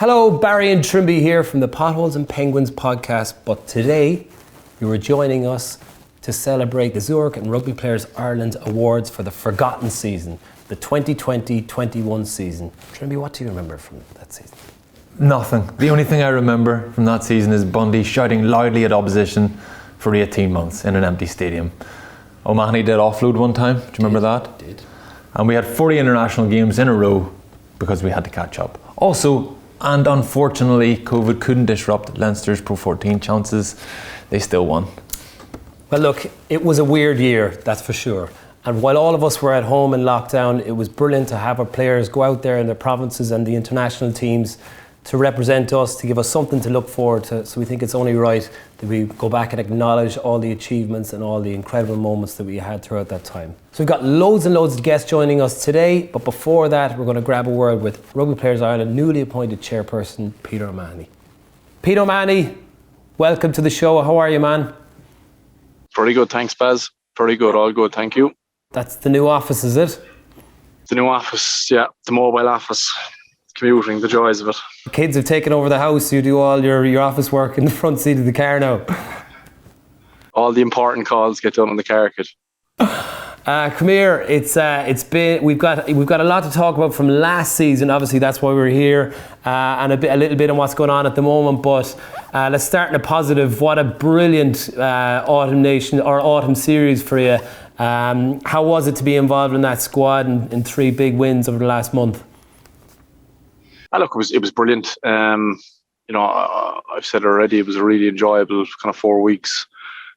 Hello, Barry and Trimby here from the Potholes and Penguins podcast, but today you are joining us to celebrate the Zurich and Rugby Players Ireland Awards for the forgotten season, the 2020-21 season. Trimby, what do you remember from that season? Nothing. The only thing I remember from that season is Bundy shouting loudly at opposition for 18 months in an empty stadium. O'Mahony did offload one time, do you remember that? Did. And we had 40 international games in a row because we had to catch up. Also, and unfortunately, COVID couldn't disrupt Leinster's Pro 14 chances. They still won. Well, look, it was a weird year, that's for sure. And while all of us were at home in lockdown, it was brilliant to have our players go out there in their provinces and the international teams to represent us, to give us something to look forward to. So we think it's only right that we go back and acknowledge all the achievements and all the incredible moments that we had throughout that time. So we've got loads and loads of guests joining us today, but before that, we're going to grab a word with Rugby Players Ireland newly appointed chairperson, Peter O'Mahony. Peter O'Mahony, welcome to the show. How are you, man? Pretty good, thanks, Baz. Pretty good, all good, thank you. That's the new office, is it? The new office, yeah, the mobile office. Commuting, the joys of it. The kids have taken over the house. You do all your office work in the front seat of the car now. All the important calls get done on the carpet. Come here. It's been we've got a lot to talk about from last season. Obviously, that's why we're here, and a little bit on what's going on at the moment. But let's start in a positive. What a brilliant autumn series for you. How was it to be involved in that squad in 3 big wins over the last month? Look, it was brilliant. I've said it already, it was a really enjoyable kind of 4 weeks.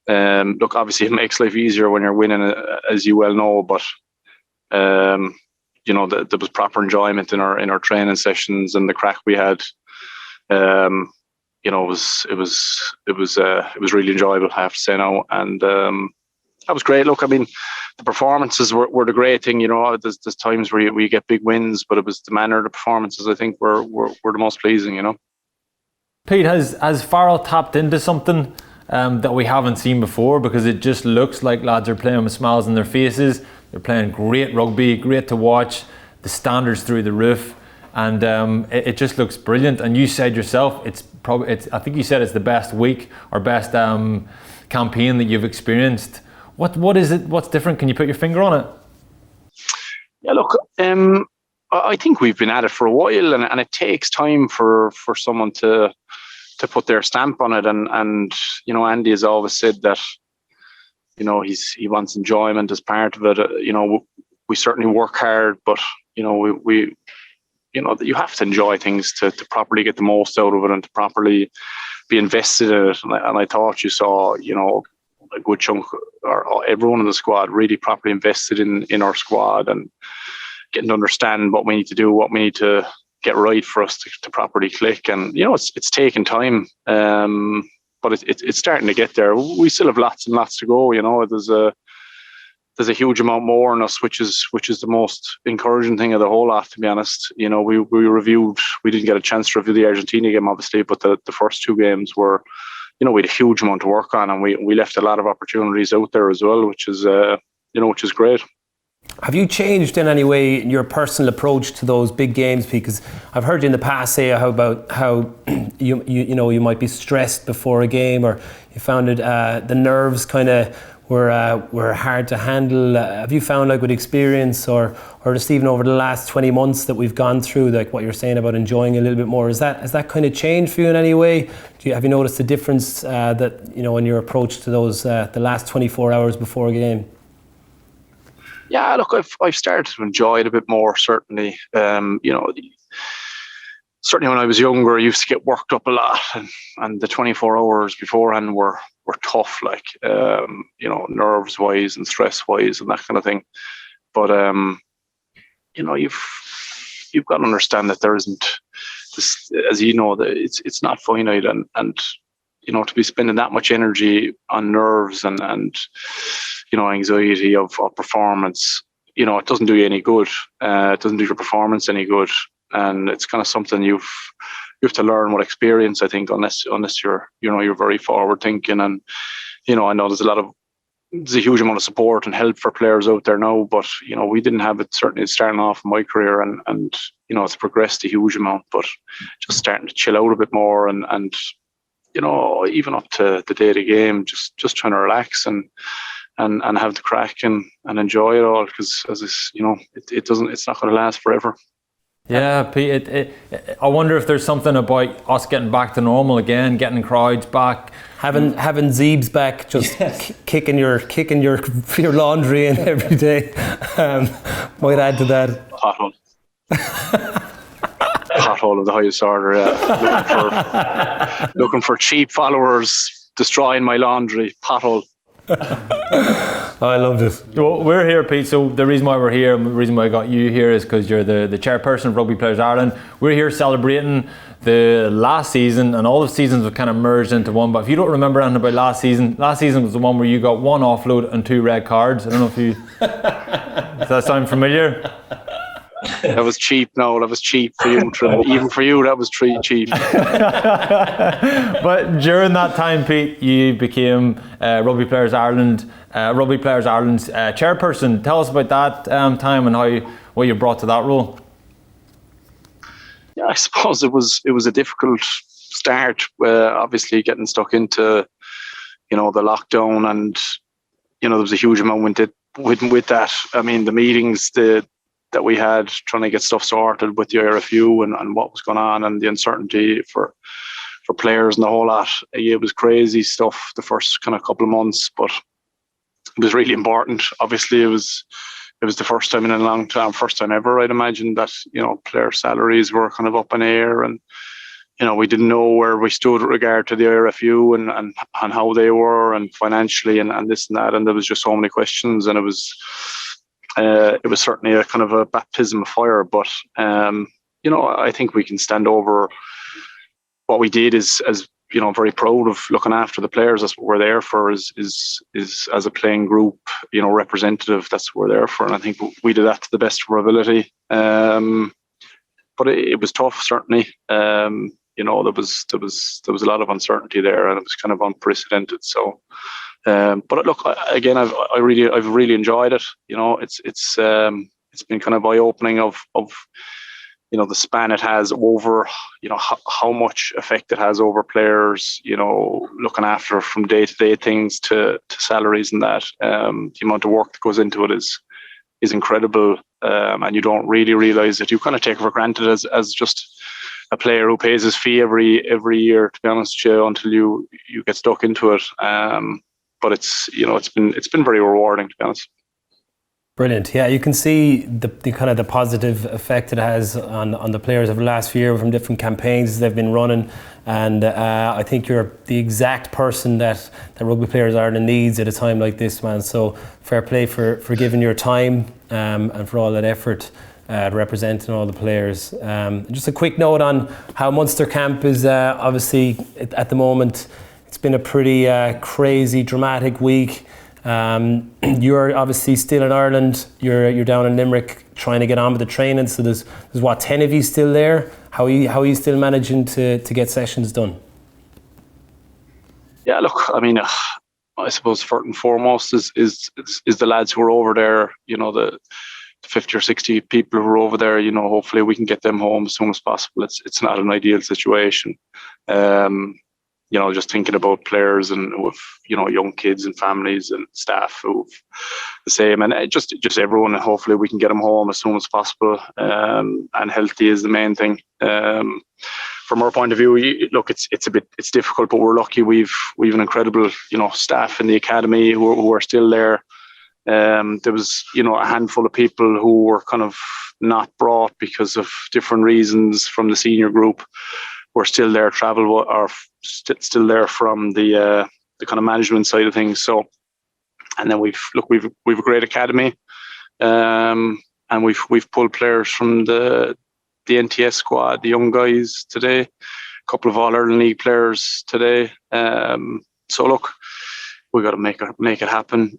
Look, obviously it makes life easier when you're winning, as you well know, but there was proper enjoyment in our training sessions and the crack we had. It was really enjoyable, I have to say now, and that was great. Look, I mean, the performances were the great thing. There's times where you get big wins, but it was the manner of the performances I think were the most pleasing. Pete, has Farrell tapped into something that we haven't seen before? Because it just looks like lads are playing with smiles on their faces. They're playing great rugby, great to watch. The standards through the roof, and it just looks brilliant. And you said yourself, I think you said it's the best week or best campaign that you've experienced. What is it? What's different? Can you put your finger on it? Yeah, look, I think we've been at it for a while, and it takes time for someone to put their stamp on it. And Andy has always said that he wants enjoyment as part of it. We certainly work hard, but we you have to enjoy things to properly get the most out of it and to properly be invested in it. And I thought you saw a good chunk, or everyone in the squad really properly invested in our squad and getting to understand what we need to do, what we need to get right for us to properly click. And it's taken time, but it's starting to get there. We still have lots and lots to go. There's a huge amount more in us, which is the most encouraging thing of the whole lot, to be honest. We didn't get a chance to review the Argentina game, obviously, but the first 2 games were, we had a huge amount to work on, and we left a lot of opportunities out there as well, which is great. Have you changed in any way in your personal approach to those big games? Because I've heard you in the past say how you might be stressed before a game, or you found it the nerves kind of were hard to handle. Have you found, like, with experience or just even over the last 20 months that we've gone through, like what you're saying about enjoying a little bit more, has that kind of changed for you in any way? Have you noticed the difference that in your approach to those the last 24 hours before a game? Yeah, look, I've started to enjoy it a bit more, certainly. Certainly when I was younger, I used to get worked up a lot, and the 24 hours beforehand were tough, like, nerves wise and stress wise and that kind of thing. But, you've got to understand that there isn't this, as you know, that it's not finite, and to be spending that much energy on nerves and anxiety of performance, it doesn't do you any good. It doesn't do your performance any good. And it's kind of something you have to learn with experience, I think, unless you're very forward thinking. And I know there's a lot of there's a huge amount of support and help for players out there now, but we didn't have it certainly starting off in my career, and it's progressed a huge amount, but just starting to chill out a bit more, and even up to the day of the game, just trying to relax and have the crack and enjoy it all, because it's not going to last forever. Yeah, Pete, I wonder if there's something about us getting back to normal again, getting crowds back, having Zeebs back, just kicking your laundry in every day. Might add to that. Pothole of the highest order. Yeah, looking for cheap followers, destroying my laundry. Pothole. Oh, I love this. Well, we're here, Pete, so the reason why we're here, and the reason why I got you here, is because you're the chairperson of Rugby Players Ireland. We're here celebrating the last season, and all the seasons have kind of merged into one, but if you don't remember anything about last season was the one where you got 1 offload and 2 red cards. I don't know if you... Does that sound familiar? That was cheap. No, that was cheap for you. Even for you, that was cheap. But during that time, Pete, you became Rugby Players Ireland's chairperson. Tell us about that time and what you brought to that role. Yeah, I suppose it was a difficult start. Obviously, getting stuck into the lockdown, and there was a huge amount with that. I mean, the meetings that we had trying to get stuff sorted with the IRFU and what was going on, and the uncertainty for players and the whole lot. It was crazy stuff the first kind of couple of months, but it was really important. Obviously, it was the first time in a long time, first time ever, I'd imagine, that player salaries were kind of up in the air, and we didn't know where we stood with regard to the IRFU and how they were, and financially and this and that, and there was just so many questions, and it was certainly a kind of a baptism of fire, but I think we can stand over what we did as very proud of looking after the players. That's what we're there for, is as a playing group, representative. That's what we're there for, and I think we did that to the best of our ability. But it was tough, certainly. There was a lot of uncertainty there, and it was kind of unprecedented. So. But look, again, I've really enjoyed it. It's been kind of eye-opening of the span it has over, how much effect it has over players, looking after from day-to-day things to salaries and that. The amount of work that goes into it is incredible, and you don't really realise it. You kind of take it for granted as just a player who pays his fee every year, to be honest with you, until you get stuck into it. But it's been very rewarding, to be honest. Brilliant. Yeah, you can see the kind of the positive effect it has on the players over the last few years from different campaigns they've been running, and I think you're the exact person that Rugby Players Ireland needs at a time like this, man. So fair play for giving your time and for all that effort representing all the players. Just a quick note on how Munster camp is obviously at the moment. It's been a pretty crazy, dramatic week. You're obviously still in Ireland. You're down in Limerick trying to get on with the training. So there's what, 10 of you still there? How are you still managing to get sessions done? Yeah, look, I mean, I suppose first and foremost is the lads who are over there. The 50 or 60 people who are over there. Hopefully we can get them home as soon as possible. It's not an ideal situation. Just thinking about players and with young kids and families and staff who've the same, and just everyone. And hopefully we can get them home as soon as possible. And healthy is the main thing. From our point of view, look, it's difficult, but we're lucky. We've an incredible staff in the academy who are still there. There was a handful of people who were kind of not brought because of different reasons from the senior group. We're still there, still there from the kind of management side of things. So, and then we've a great academy, and we've pulled players from the NTS squad, the young guys today, a couple of All-Ireland League players today. So look, we got to make it happen.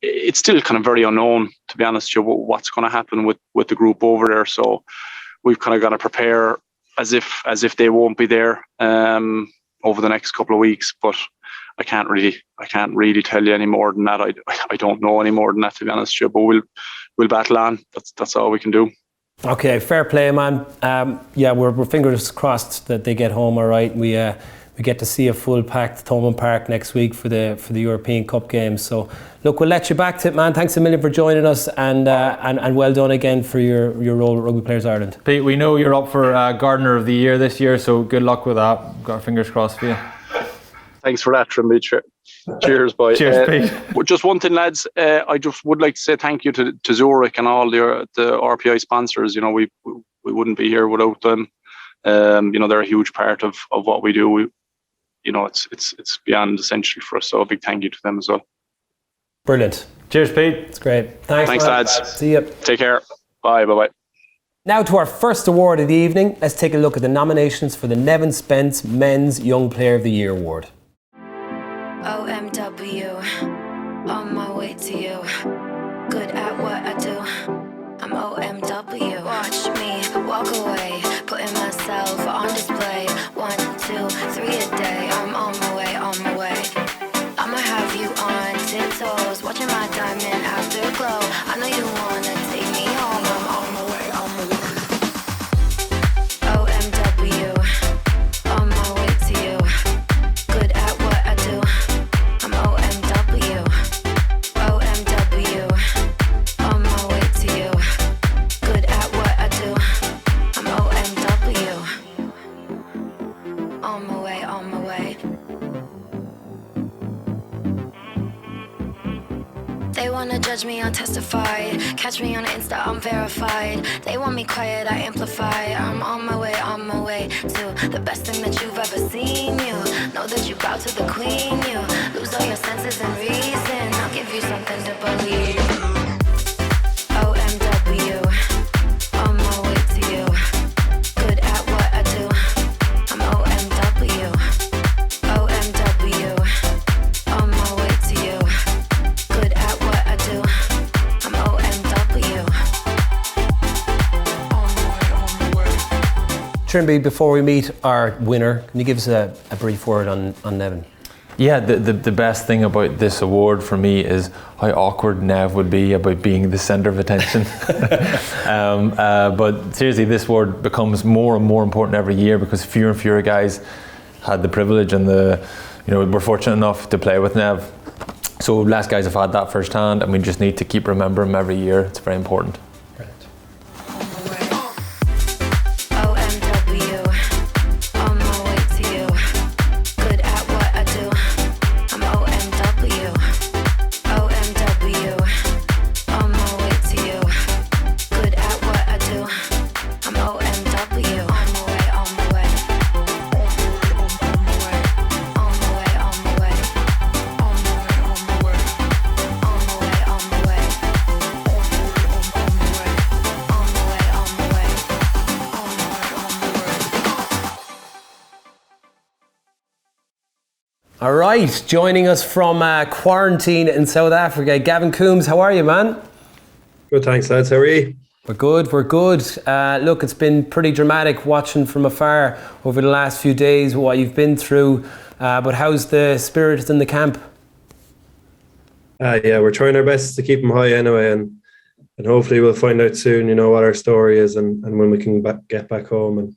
It's still kind of very unknown, to be honest with you, what's going to happen with the group over there. So we've kind of got to prepare as if they won't be there over the next couple of weeks. But I can't really tell you any more than that. I don't know any more than that, to be honest with you. But we'll battle on. That's all we can do. Okay, fair play, man. We're fingers crossed that they get home all right. We get to see a full packed Thomond Park next week for the European Cup games. So look, we'll let you back to it, man. Thanks a million for joining us, and well done again for your role at Rugby Players Ireland. Pete, we know you're up for Gardener of the Year this year, so good luck with that. Got our fingers crossed for you. Thanks for that, Trimby. Cheers, boy. Cheers, Pete. Just one thing, lads. I just would like to say thank you to Zurich and all the RPI sponsors. We wouldn't be here without them. They're a huge part of what we do. It's beyond essential for us. So a big thank you to them as well. Brilliant. Cheers, Pete. It's great. Thanks, lads. See you. Take care. Bye. Now to our first award of the evening. Let's take a look at the nominations for the Nevin Spence Men's Young Player of the Year Award. OMW, on my way to you. Good at what I do. I'm OMW. Watch me walk away, putting myself on display. 1, 2, 3 a day. I'm on my way. I'ma have you on tiptoes, watching my diamond afterglow. I know you wanna take me home. I'm on my way. OMW, on my way to you. Good at what I do. I'm OMW. OMW, on my way to you. Good at what I do. I'm OMW. On my way. They wanna judge me, I'll testify. Catch me on Insta, I'm verified. They want me quiet, I amplify. I'm on my way to the best thing that you've ever seen. You know that you bow to the queen. You lose all your senses and reason. I'll give you something to believe. OMW, on my way to you. Good at what I do. I'm OMW. OMW, on my way to you. Good at what I do. I'm OMW. On my way. Trimby, before we meet our winner, can you give us a brief word on Nevin? Yeah, the best thing about this award for me is how awkward Nev would be about being the centre of attention. But seriously, this award becomes more and more important every year because fewer and fewer guys had the privilege and we're fortunate enough to play with Nev. So less guys have had that firsthand, and we just need to keep remembering him every year. It's very important. OMW, on my way to you. Good at what I do. I'm OMW. OMW, on my way to you. Good at what I do. I'm OMW. On my way. On my way. All right, joining us from quarantine in South Africa, Gavin Coombs. How are you, man? Good, thanks, lads. How are you? We're good. Look, it's been pretty dramatic watching from afar over the last few days what you've been through. But how's the spirit in the camp? We're trying our best to keep them high anyway, and hopefully we'll find out soon, what our story is and when we can get back home.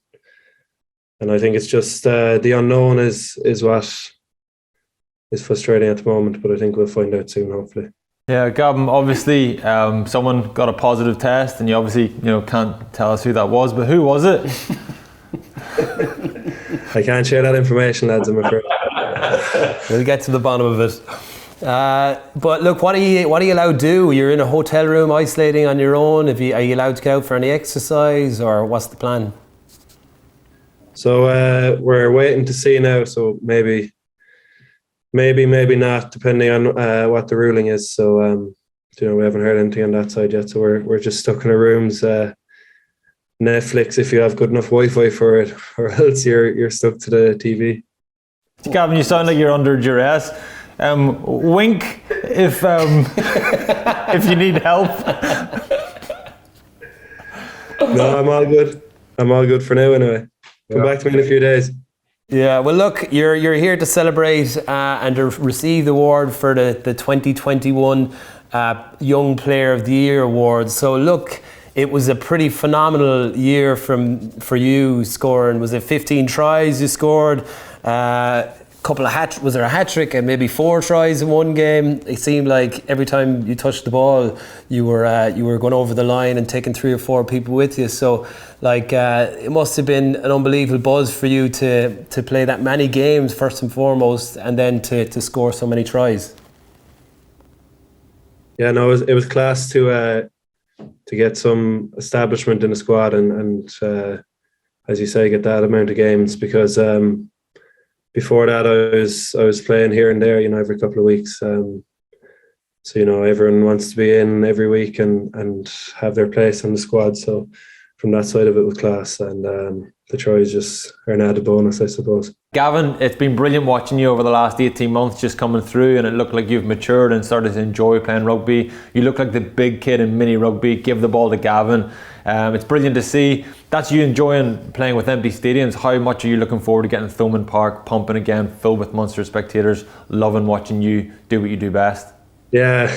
And I think it's just the unknown is what is frustrating at the moment, but I think we'll find out soon, hopefully. Yeah, Gavin, obviously someone got a positive test, and you obviously can't tell us who that was, but who was it? I can't share that information, lads, I'm afraid. We'll get to the bottom of it. But look, what are you allowed to do? You're in a hotel room isolating on your own. Are you allowed to get out for any exercise, or what's the plan? So we're waiting to see now, so maybe not, depending on what the ruling is. So we haven't heard anything on that side yet. So we're just stuck in our rooms. Netflix, if you have good enough Wi-Fi for it, or else you're stuck to the TV. Gavin, you sound like you're under duress. Wink if if you need help. No, I'm all good. I'm all good for now anyway. Come back to me in a few days. Yeah, well, look, you're here to celebrate and to receive the award for the 2021 Young Player of the Year Award. So, look, it was a pretty phenomenal year for you scoring. Was it 15 tries you scored? Was there a hat trick and maybe 4 tries in one game? It seemed like every time you touched the ball, you were going over the line and taking 3 or 4 people with you. So, it must have been an unbelievable buzz for you to play that many games first and foremost, and then to score so many tries. Yeah, no, it was class to get some establishment in the squad and as you say, get that amount of games, because before that I was playing here and there, every couple of weeks. So everyone wants to be in every week and have their place in the squad. So from that side of it was class, and the tries just are an added bonus, I suppose. Gavin, it's been brilliant watching you over the last 18 months just coming through, and it looked like you've matured and started to enjoy playing rugby. You look like the big kid in mini rugby. Give the ball to Gavin. It's brilliant to see. That's you enjoying playing with empty stadiums. How much are you looking forward to getting Thomond Park pumping again, filled with Munster spectators, loving watching you do what you do best? Yeah,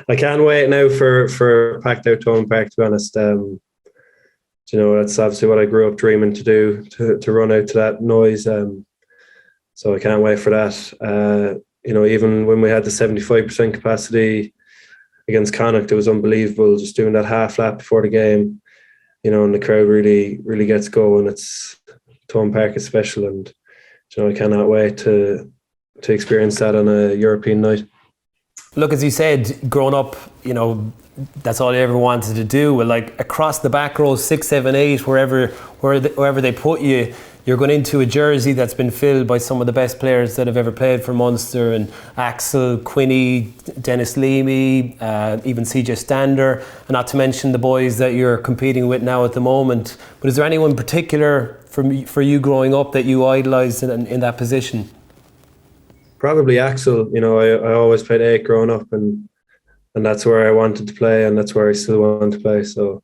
I can't wait now for packed out Thomond Park, to be honest. That's obviously what I grew up dreaming to do, to run out to that noise. So I can't wait for that. Even when we had the 75% capacity against Connacht, it was unbelievable, just doing that half lap before the game, and the crowd really, really gets going. Thomond Park is special, and I cannot wait to experience that on a European night. Look, as you said, growing up, that's all you ever wanted to do. Across the back row, 6, 7, 8, wherever they put you, you're going into a jersey that's been filled by some of the best players that have ever played for Munster, and Axel, Quinny, Dennis Leamy, even CJ Stander, and not to mention the boys that you're competing with now at the moment. But is there anyone particular for you growing up that you idolised in that position? Probably Axel. I always played 8 growing up, and that's where I wanted to play, and that's where I still want to play. So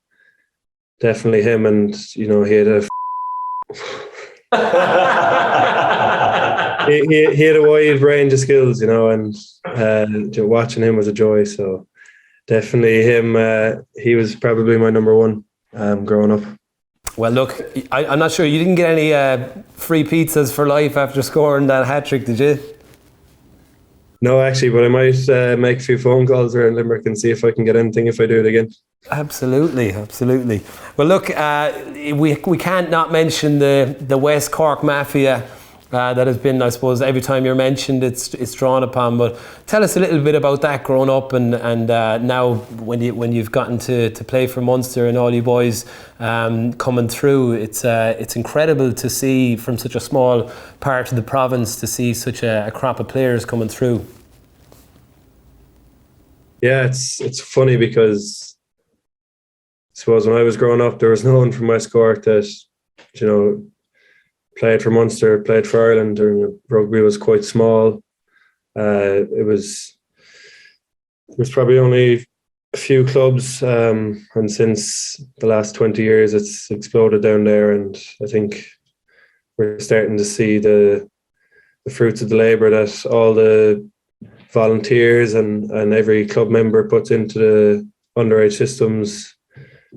definitely him, and he had a he had a wide range of skills, and watching him was a joy. So definitely him. He was probably my number one growing up. Well, look, I'm not sure you didn't get any free pizzas for life after scoring that hat trick, did you? No, actually, but I might make a few phone calls around Limerick and see if I can get anything if I do it again. Absolutely. Well, look, we can't not mention the West Cork Mafia that has been, I suppose, every time you're mentioned, it's drawn upon. But tell us a little bit about that growing up and now when you've gotten to play for Munster and all you boys coming through. It's incredible to see from such a small part of the province to see such a crop of players coming through. Yeah, it's funny because I suppose when I was growing up, there was no one from West Cork that played for Munster, played for Ireland, and rugby was quite small. It was probably only a few clubs, and since the last 20 years, it's exploded down there. And I think we're starting to see the fruits of the labour that all the volunteers and every club member puts into the underage systems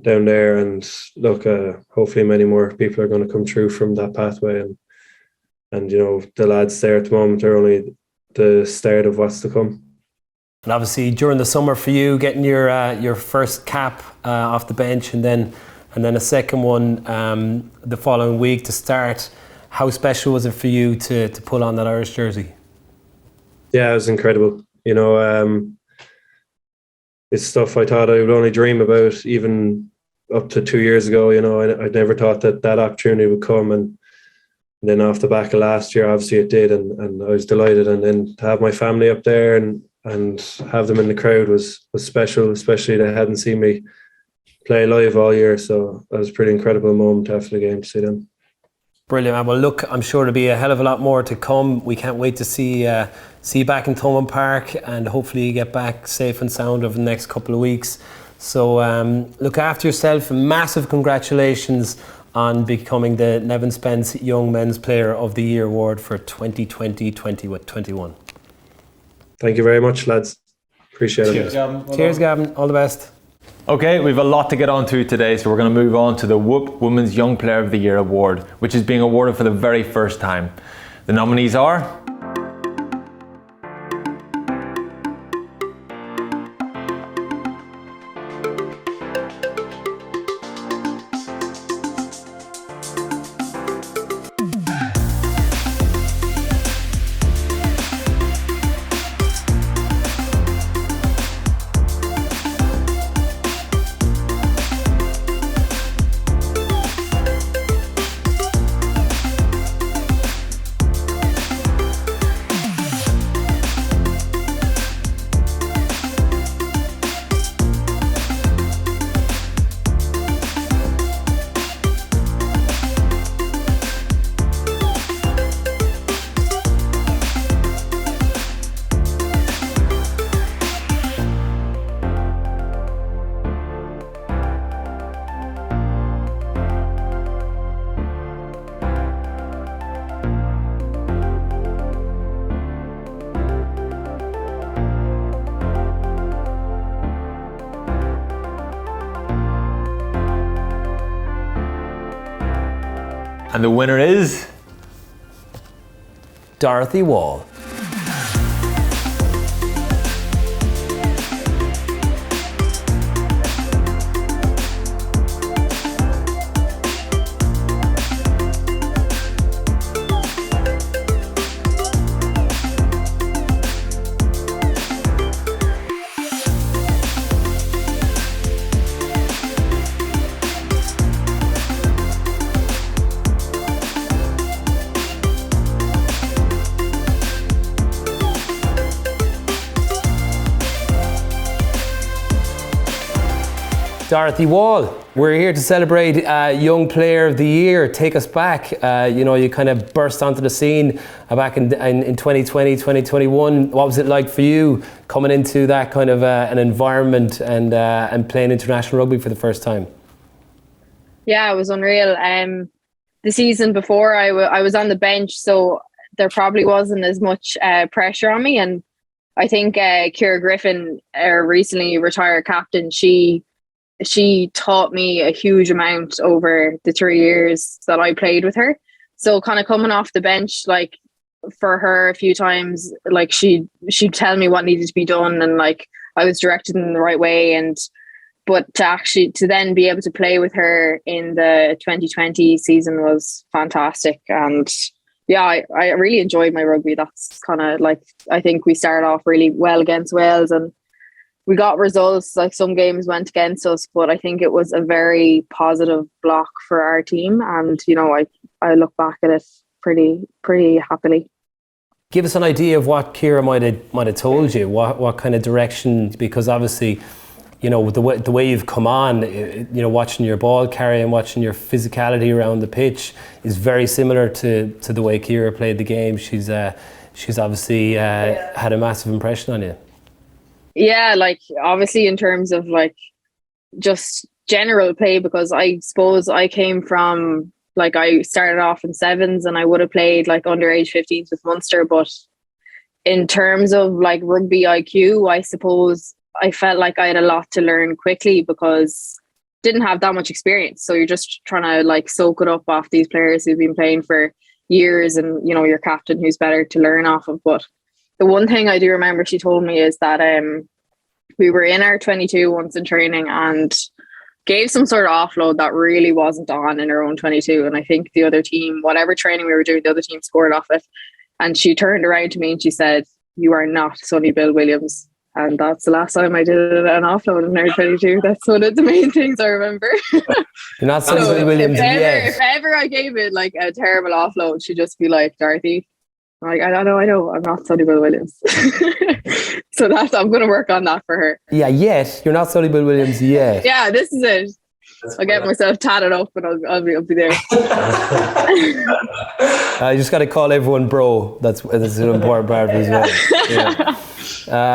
down there. And look, hopefully many more people are going to come through from that pathway, and the lads there at the moment are only the start of what's to come. And obviously during the summer for you, getting your first cap off the bench and then a second one the following week to start, how special was it for you to pull on that Irish jersey? Yeah, it was incredible. It's stuff I thought I would only dream about even up to 2 years ago. I'd never thought that opportunity would come, and then off the back of last year, obviously it did, and I was delighted. And then to have my family up there and have them in the crowd was special, especially they hadn't seen me play live all year. So it was a pretty incredible moment after the game to see them. Brilliant, man. Well, look, I'm sure there'll be a hell of a lot more to come. We can't wait to see you back in Thomond Park, and hopefully you get back safe and sound over the next couple of weeks. So look after yourself, and massive congratulations on becoming the Nevin Spence Young Men's Player of the Year award for 2020-2021. Thank you very much, lads. Appreciate Cheers, it. Gavin. Cheers, Gavin. All the best. Okay, we've a lot to get on to today, so we're going to move on to the Whoop Women's Young Player of the Year award, which is being awarded for the very first time. The nominees are and the winner is Dorothy Wall. Dorothy Wall, we're here to celebrate Young Player of the Year. Take us back. You kind of burst onto the scene back in 2020, 2021. What was it like for you coming into that kind of an environment and playing international rugby for the first time? Yeah, it was unreal. The season before, I was on the bench, so there probably wasn't as much pressure on me. And I think Ciara Griffin, our recently retired captain, she taught me a huge amount over the 3 years that I played with her. So kind of coming off the bench, like for her a few times, like she'd tell me what needed to be done, and like I was directed in the right way. But to then be able to play with her in the 2020 season was fantastic. And yeah, I really enjoyed my rugby. That's kind of like, I think we started off really well against Wales and we got results. Like some games went against us, but I think it was a very positive block for our team. And, I look back at it pretty happily. Give us an idea of what Ciara might have told you, what kind of direction, because obviously, the way you've come on, watching your ball carry and watching your physicality around the pitch is very similar to the way Ciara played the game. She's obviously had a massive impression on you. Yeah, like obviously in terms of like just general play, because I suppose I came from, like, I started off in sevens and I would have played like underage 15s with Munster, but in terms of like rugby IQ, I suppose I felt like I had a lot to learn quickly because didn't have that much experience. So you're just trying to like soak it up off these players who've been playing for years and, your captain who's better to learn off of. But the one thing I do remember she told me is that we were in our 22 once in training and gave some sort of offload that really wasn't on in her own 22. And I think the other team, whatever training we were doing, the other team scored off it. And she turned around to me and she said, "You are not Sonny Bill Williams." And that's the last time I did an offload in our 22. That's one of the main things I remember. You're not Sonny Bill Williams yet. If ever I gave it like a terrible offload, she'd just be like, "Dorothy, like, I know, I'm not Sonny Bill Williams." So I'm going to work on that for her. Yeah, yet. You're not Sonny Bill Williams yet. Yeah, this is it. I'll get myself tatted up and I'll be there. You just got to call everyone bro. That's an important part as well. Yeah.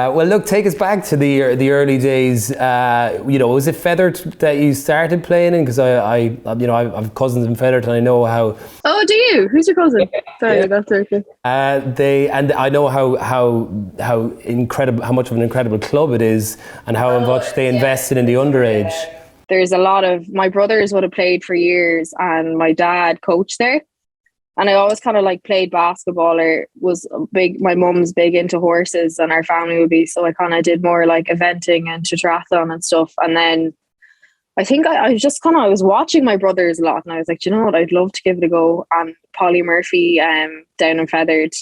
Well, look, take us back to the early days. Was it Feathered that you started playing in? Because I have cousins in Feathered, and I know how. Oh, do you? Who's your cousin? Sorry, that's okay. And I know how incredible, how much of an incredible club it is, and how much they invested in the underage. There's a lot of, my brothers would have played for years, and my dad coached there. And I always kind of like played basketball, or was big. My mum's big into horses, and our family would be. So I kind of did more like eventing and triathlon and stuff. And then I think I was watching my brothers a lot, and I was like, do you know what? I'd love to give it a go. And Polly Murphy, down in Feathered,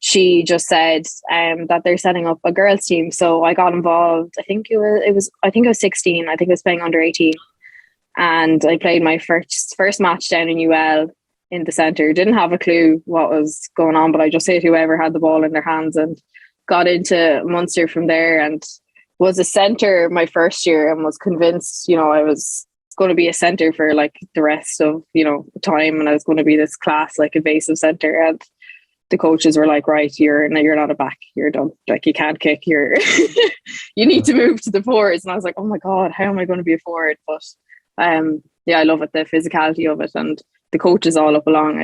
she just said that they're setting up a girls' team. So I got involved. I think I was 16. I think I was playing under 18, and I played my first match down in UL. In the centre. Didn't have a clue what was going on, but I just hit whoever had the ball in their hands and got into Munster from there, and was a centre my first year, and was convinced, I was going to be a centre for like the rest of, time, and I was going to be this class, like evasive centre. And the coaches were like, right, you're not a back, you're done. Like, you can't kick, you need to move to the forwards. And I was like, oh my God, how am I going to be a forward? But I love it, the physicality of it, and the coaches all up along.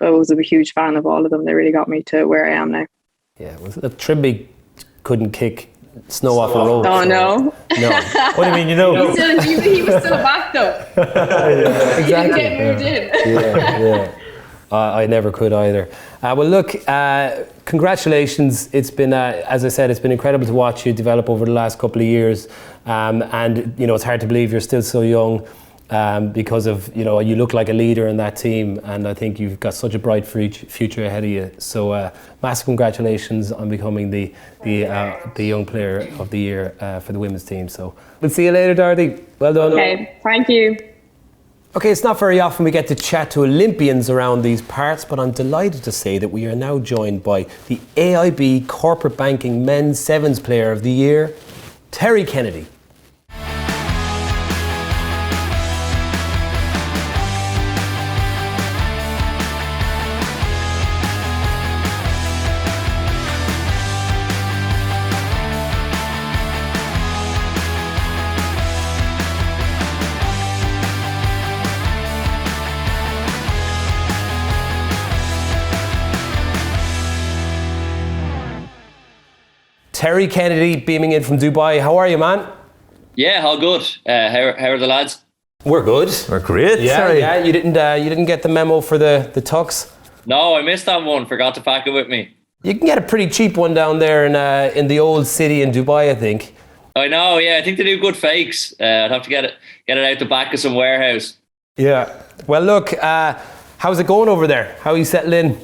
I was a huge fan of all of them. They really got me to where I am now. Yeah, well, Trimby couldn't kick snow off a road. Oh, so. No. What do you mean, he was still a back though. Yeah, exactly. He didn't get moved in. Yeah. I never could either. Well, look, congratulations. It's been, as I said, it's been incredible to watch you develop over the last couple of years. And, it's hard to believe you're still so young. Because of, you look like a leader in that team, and I think you've got such a bright future ahead of you. So massive congratulations on becoming the young player of the year for the women's team. So we'll see you later, Dorothy. Well done. Okay, thank you. Okay, it's not very often we get to chat to Olympians around these parts, but I'm delighted to say that we are now joined by the AIB Corporate Banking Men's Sevens Player of the Year, Terry Kennedy. Terry Kennedy beaming in from Dubai. How are you, man? Yeah, all good. How are the lads? We're good. We're great. Yeah. You didn't get the memo for the tux? No, I missed that one. Forgot to pack it with me. You can get a pretty cheap one down there in the old city in Dubai, I think. I know. Yeah, I think they do good fakes. I'd have to get it out the back of some warehouse. Yeah. Well, look. How's it going over there? How are you settling in?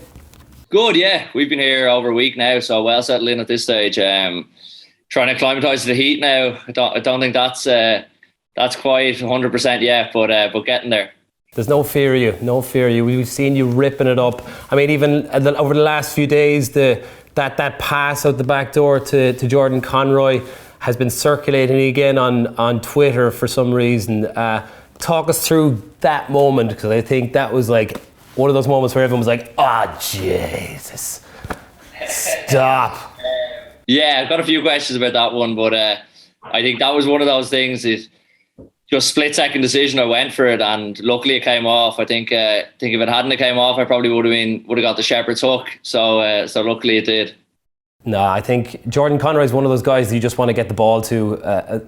Good, yeah. We've been here over a week now, so well settled in at this stage. Trying to acclimatise to the heat now. I don't think that's quite 100% yet, but getting there. There's no fear of you. We've seen you ripping it up. I mean, even over the last few days, that pass out the back door to Jordan Conroy has been circulating again on Twitter for some reason. Talk us through that moment, because I think that was like one of those moments where everyone was like, "Oh, Jesus, stop." Yeah, I've got a few questions about that one, but I think that was one of those things. It just split-second decision. I went for it, and luckily it came off. I think if it hadn't came off, I probably would have got the shepherd's hook. So luckily it did. No, I think Jordan Conroy is one of those guys that you just want to get the ball to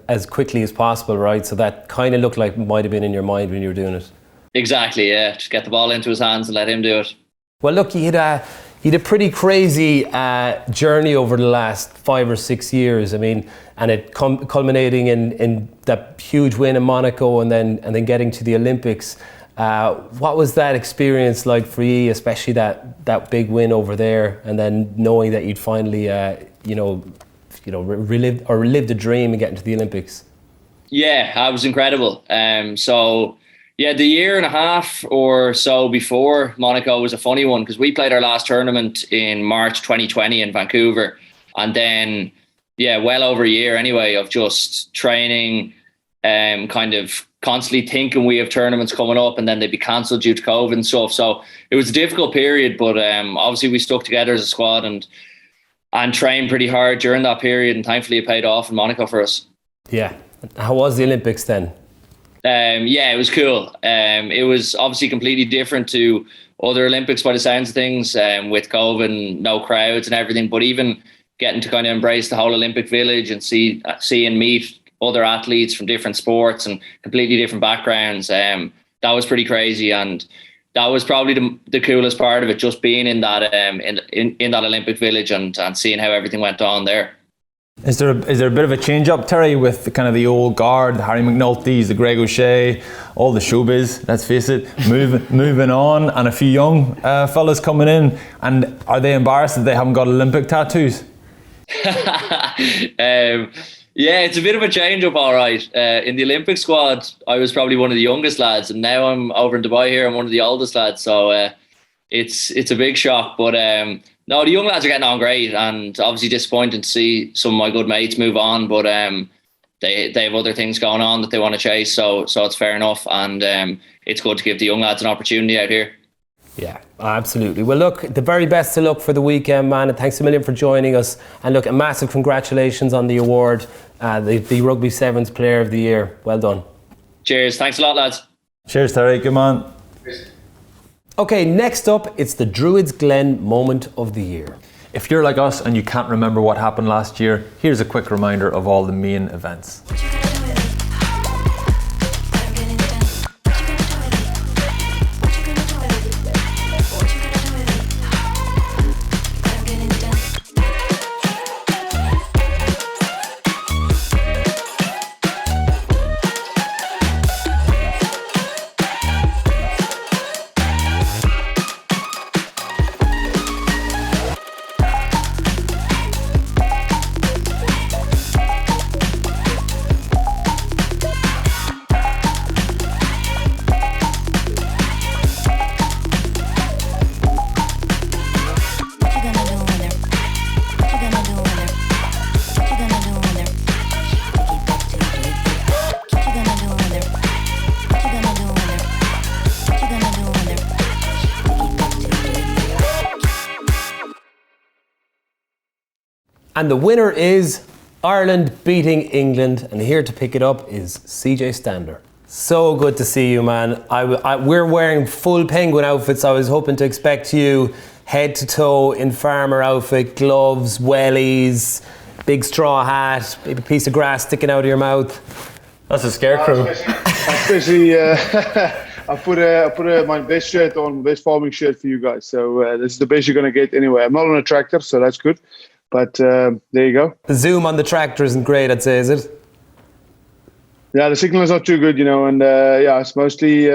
as quickly as possible, right? So that kind of looked like it might have been in your mind when you were doing it. Exactly, yeah. Just get the ball into his hands and let him do it. Well, look, he had a pretty crazy journey over the last 5 or 6 years. I mean, and it culminating in that huge win in Monaco, and then getting to the Olympics. What was that experience like for you, especially that big win over there, and then knowing that you'd finally, relived a dream and getting to the Olympics? Yeah, it was incredible. Yeah, the year and a half or so before Monaco was a funny one, because we played our last tournament in March 2020 in Vancouver. And then, well over a year anyway of just training, kind of constantly thinking we have tournaments coming up and then they'd be cancelled due to COVID and stuff. So it was a difficult period, but obviously we stuck together as a squad and trained pretty hard during that period, and thankfully it paid off in Monaco for us. Yeah. How was the Olympics then? Yeah, it was cool. It was obviously completely different to other Olympics by the sounds of things, with COVID and no crowds and everything. But even getting to kind of embrace the whole Olympic Village and see and meet other athletes from different sports and completely different backgrounds, that was pretty crazy. And that was probably the coolest part of it, just being in that in that Olympic Village and seeing how everything went on there. Is there a bit of a change up, Terry, with the kind of the old guard, the Harry McNulty's, the Greg O'Shea, all the showbiz, let's face it, moving on, and a few young fellas coming in? And are they embarrassed that they haven't got Olympic tattoos? Yeah, it's a bit of a change up, all right. In the Olympic squad, I was probably one of the youngest lads, and now I'm over in Dubai here, I'm one of the oldest lads. So it's a big shock, but no, the young lads are getting on great, and obviously disappointing to see some of my good mates move on, but they have other things going on that they want to chase, so it's fair enough, and it's good to give the young lads an opportunity out here. Yeah, absolutely. Well, look, the very best of luck for the weekend, man, and thanks a million for joining us. And look, a massive congratulations on the award, the Rugby Sevens Player of the Year. Well done. Cheers. Thanks a lot, lads. Cheers, Terry. Good man. Okay, next up, it's the Druids Glen Moment of the Year. If you're like us and you can't remember what happened last year, here's a quick reminder of all the main events. And the winner is Ireland beating England, and here to pick it up is CJ Stander. So good to see you, man. We're wearing full penguin outfits. I was hoping to expect you head to toe in farmer outfit, gloves, wellies, big straw hat, maybe a piece of grass sticking out of your mouth. That's a scarecrow. Especially, I put my best shirt on, best farming shirt for you guys. So this is the best you're going to get anyway. I'm not on a tractor, so that's good. But there you go. The zoom on the tractor isn't great, I'd say, is it? Yeah, the signal is not too good, and yeah, it's mostly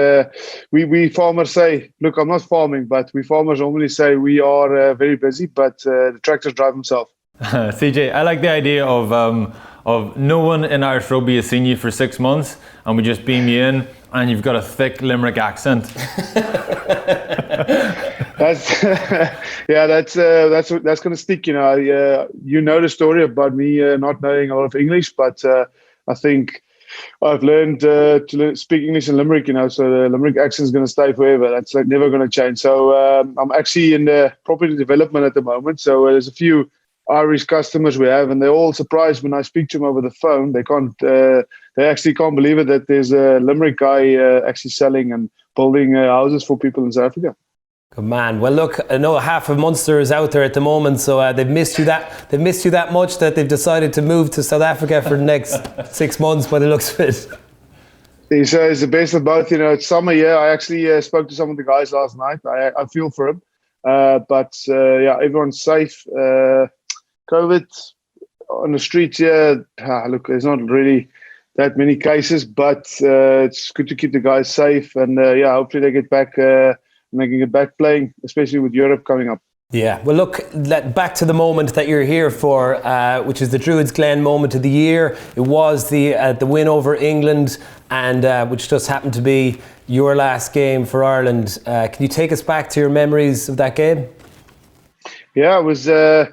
we farmers say, look, I'm not farming, but we farmers normally say we are very busy, but the tractors drive themselves. CJ, I like the idea of no one in Irish rugby has seen you for 6 months, and we just beam you in, and you've got a thick Limerick accent. That's yeah, that's going to stick. You know the story about me not knowing a lot of English, but I think I've learned to speak English in Limerick. So the Limerick accent is going to stay forever. That's like never going to change. So I'm actually in the property development at the moment. So there's a few Irish customers we have, and they're all surprised when I speak to them over the phone. They actually can't believe it that there's a Limerick guy actually selling and building houses for people in South Africa. Good man. Well, look, I know half of Munster is out there at the moment, so they've missed you that much that they've decided to move to South Africa for the next 6 months by the looks of it. It's the best of both. It's summer. Yeah, I actually spoke to some of the guys last night. I feel for them, but yeah, everyone's safe. COVID on the streets here. Look, there's not really that many cases, but it's good to keep the guys safe, and yeah, hopefully they get back. And they can get back playing, especially with Europe coming up. Yeah, well, look, back to the moment that you're here for, which is the Druids Glen Moment of the Year. It was the win over England, and which just happened to be your last game for Ireland. Can you take us back to your memories of that game? Yeah, it was so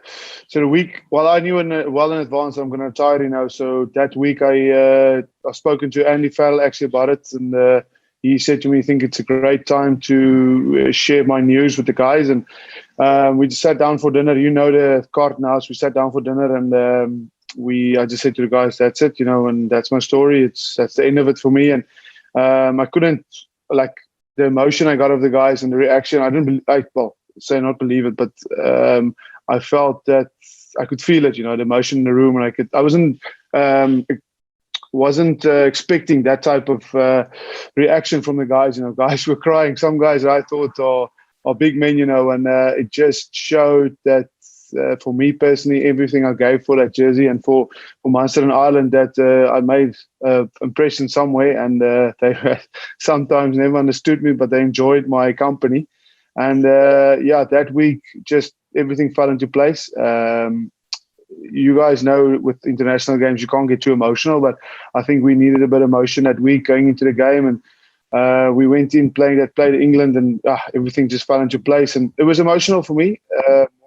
the week. Well, I knew well in advance I'm going to retire, So that week I've spoken to Andy Farrell actually about it, and he said to me, "I think it's a great time to share my news with the guys." And we just sat down for dinner. The Carton House. We sat down for dinner, and I just said to the guys, "That's it, and that's my story. That's the end of it for me." And I couldn't the emotion I got of the guys and the reaction. I didn't say not believe it, but I felt that I could feel it, the emotion in the room, and I wasn't expecting that type of reaction from the guys. Guys were crying. Some guys I thought are big men, and it just showed that for me personally, everything I gave for that jersey and for Munster and Ireland, that I made impression somewhere, and they sometimes never understood me, but they enjoyed my company. And that week, just everything fell into place. You guys know with international games, you can't get too emotional, but I think we needed a bit of emotion that week going into the game. And we went in played England, and everything just fell into place. And it was emotional for me,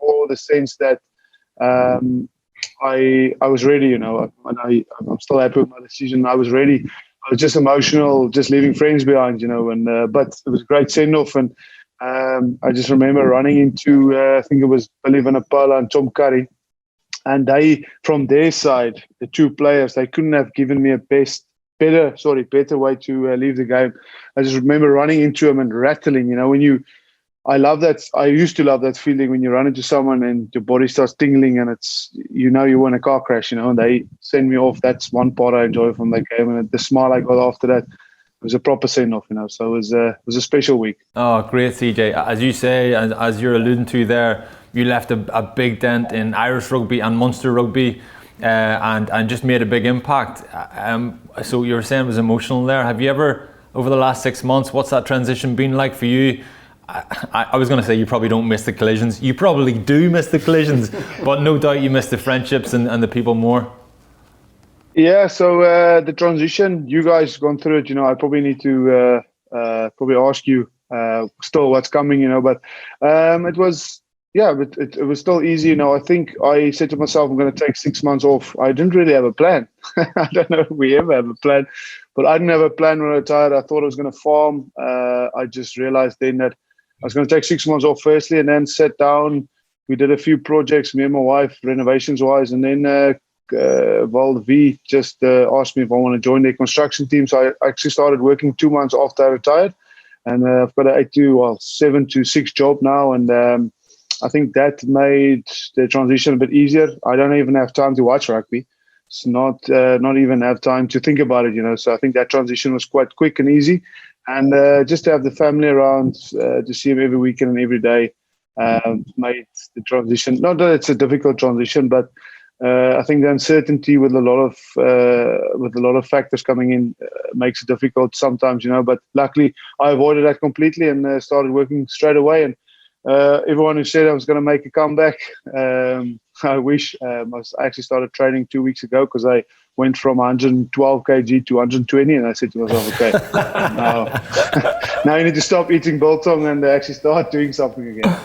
more the sense that I was ready, and I'm still happy with my decision. I was ready. I was just emotional, just leaving friends behind, but it was a great send-off. And I just remember running into, I think it was Billy Vanapola and Tom Curry. And they, from their side, the two players, they couldn't have given me a better way to leave the game. I just remember running into them and rattling, I love that. I used to love that feeling when you run into someone and your body starts tingling, and it's, you won a car crash, and they send me off. That's one part I enjoy from that game. And the smile I got after that, it was a proper send-off, so it was a special week. Oh, great, CJ. As you say, and as you're alluding to there, you left a big dent in Irish rugby and Munster rugby, and just made a big impact. So you were saying it was emotional there. Have you ever, over the last 6 months, what's that transition been like for you? I was going to say you probably don't miss the collisions. You probably do miss the collisions, but no doubt you miss the friendships and the people more. Yeah, so the transition, you guys gone through it. I probably need to probably ask you still what's coming. But it was, but it was still easy. I think I said to myself, I'm going to take 6 months off. I didn't really have a plan. I don't know if we ever have a plan, but I didn't have a plan when I retired. I thought I was going to farm. I just realized then that I was going to take 6 months off firstly, and then sat down. We did a few projects, me and my wife, renovations wise, and then Val V just asked me if I want to join their construction team. So I actually started working 2 months after I retired, and I've got an 7 to 6 job now, and I think that made the transition a bit easier. I don't even have time to watch rugby. It's not even have time to think about it, So I think that transition was quite quick and easy, and just to have the family around, to see them every weekend and every day, made the transition. Not that it's a difficult transition, but I think the uncertainty with a lot of factors coming in makes it difficult sometimes, But luckily, I avoided that completely and started working straight away. And everyone who said I was going to make a comeback, I wish. I actually started training 2 weeks ago because I went from 112 kg to 120, and I said to myself, okay, now you need to stop eating biltong and actually start doing something again.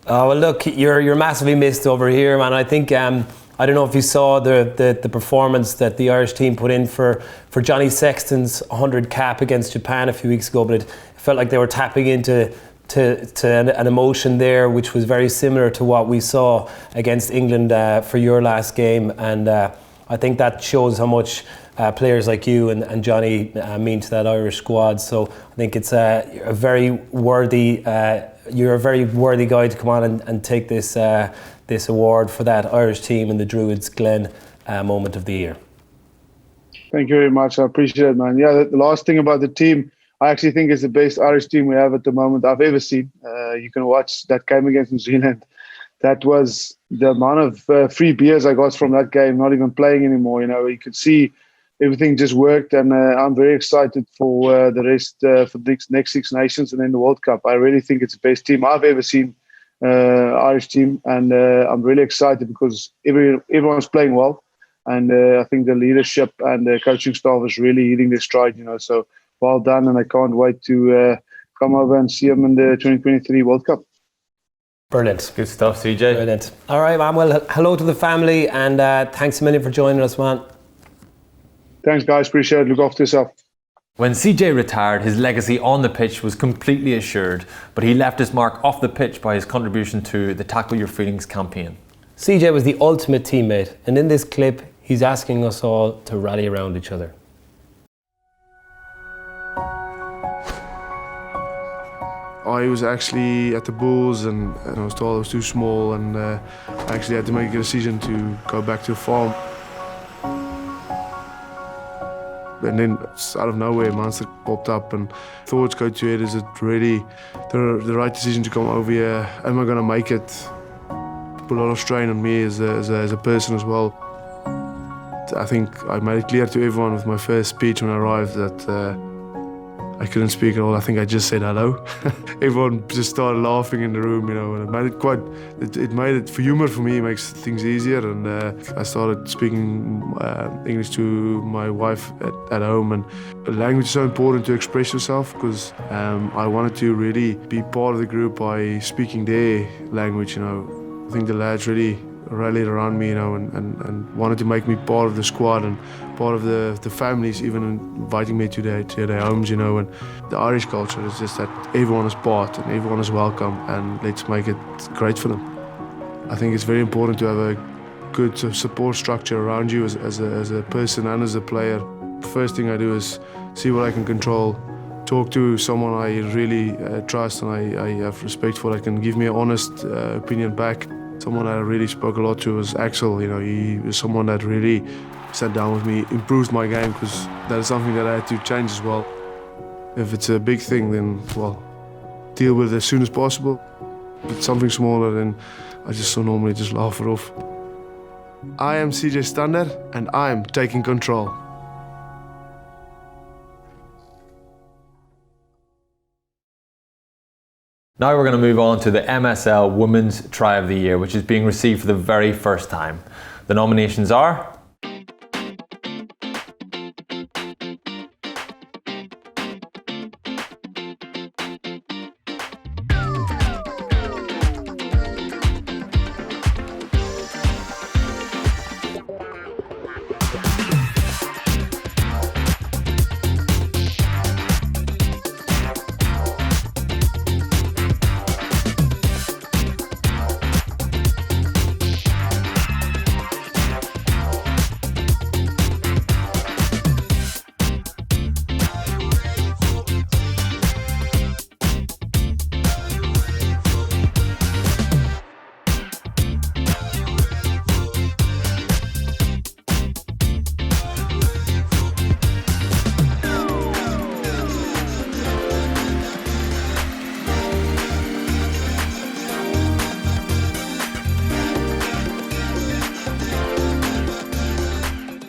Oh, well, look, you're massively missed over here, man. I think I don't know if you saw the performance that the Irish team put in for Johnny Sexton's 100 cap against Japan a few weeks ago, but it felt like they were tapping into an emotion there which was very similar to what we saw against England for your last game, and I think that shows how much players like you and Johnny mean to that Irish squad. So I think it's a very worthy you're a very worthy guy to come on and take this award for that Irish team in the Druids Glen moment of the year. Thank you very much. I appreciate it, man. Yeah, the last thing about the team, I actually think it's the best Irish team we have at the moment I've ever seen. You can watch that game against New Zealand. That was the amount of free beers I got from that game, not even playing anymore. You could see everything just worked, and I'm very excited for the rest, for the next Six Nations and then the World Cup. I really think it's the best team I've ever seen, Irish team, and I'm really excited because everyone's playing well, and I think the leadership and the coaching staff is really hitting their stride. So well done, and I can't wait to come over and see them in the 2023 World Cup. Brilliant. Good stuff, CJ. Brilliant. All right, man. Well, hello to the family, and thanks a million for joining us, man. Thanks, guys. Appreciate it. Look after yourself. When CJ retired, his legacy on the pitch was completely assured, but he left his mark off the pitch by his contribution to the Tackle Your Feelings campaign. CJ was the ultimate teammate, and in this clip, he's asking us all to rally around each other. I was actually at the Bulls and I was told I was too small, and I actually had to make a decision to go back to the farm. And then out of nowhere, Munster popped up and thoughts go to it, is it really the right decision to come over here? Am I going to make it? Put a lot of strain on me as a person as well. I think I made it clear to everyone with my first speech when I arrived that I couldn't speak at all. I think I just said hello. Everyone just started laughing in the room, and it made it it made it, for humor for me, it makes things easier. And I started speaking English to my wife at home. And language is so important to express yourself, because I wanted to really be part of the group by speaking their language, I think the lads really rallied around me, and wanted to make me part of the squad and part of the families, even inviting me to their homes, And the Irish culture is just that everyone is part and everyone is welcome, and let's make it great for them. I think it's very important to have a good support structure around you as a person and as a player. First thing I do is see what I can control, talk to someone I really trust and I have respect for, that can give me an honest opinion back. Someone I really spoke a lot to was Axel. He was someone that really sat down with me, improved my game, because that is something that I had to change as well. If it's a big thing, then, deal with it as soon as possible. If it's something smaller, then I just normally just laugh it off. I am CJ Stander, and I am taking control. Now we're going to move on to the MSL Women's Try of the Year, which is being received for the very first time. The nominations are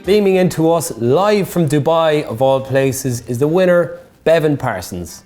Beaming into us live from Dubai, of all places, is the winner, Bevan Parsons.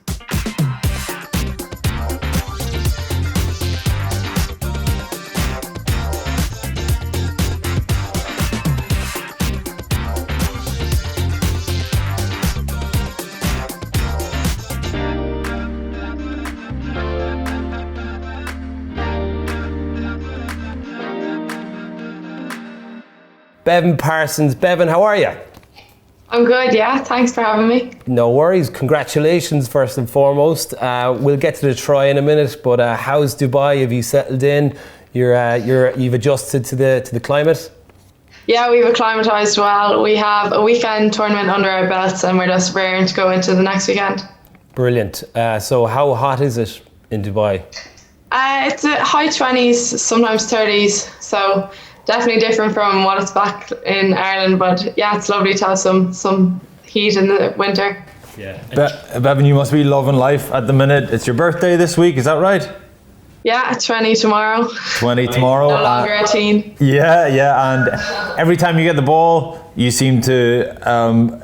Bevan Parsons. Bevan, how are you? I'm good, yeah. Thanks for having me. No worries. Congratulations, first and foremost. We'll get to the try in a minute, but how's Dubai? Have you settled in? You've adjusted to the climate? Yeah, we've acclimatised well. We have a weekend tournament under our belts, and we're just raring to go into the next weekend. Brilliant. So how hot is it in Dubai? It's high 20s, sometimes 30s. So definitely different from what it's back in Ireland, but yeah, it's lovely to have some heat in the winter. Yeah. Bevan, you must be loving life at the minute. It's your birthday this week, is that right? Yeah, 20 tomorrow. 20 tomorrow. No longer a teen. Yeah, and every time you get the ball, you seem to,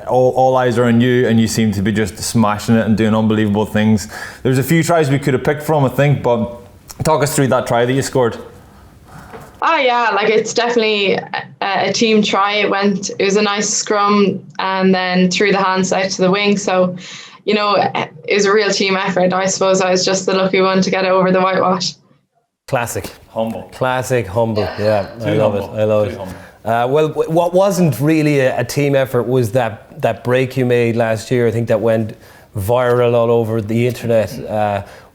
all eyes are on you, and you seem to be just smashing it and doing unbelievable things. There's a few tries we could have picked from, I think, but talk us through that try that you scored. Oh yeah, like it's definitely a team try. It was a nice scrum and then through the hands out to the wing. So, it was a real team effort. I suppose I was just the lucky one to get over the whitewash. Classic. Humble. Classic, humble. Yeah, I love humble. it. I love Too it. humble. Well, what wasn't really a team effort was that break you made last year. I think that went viral all over the internet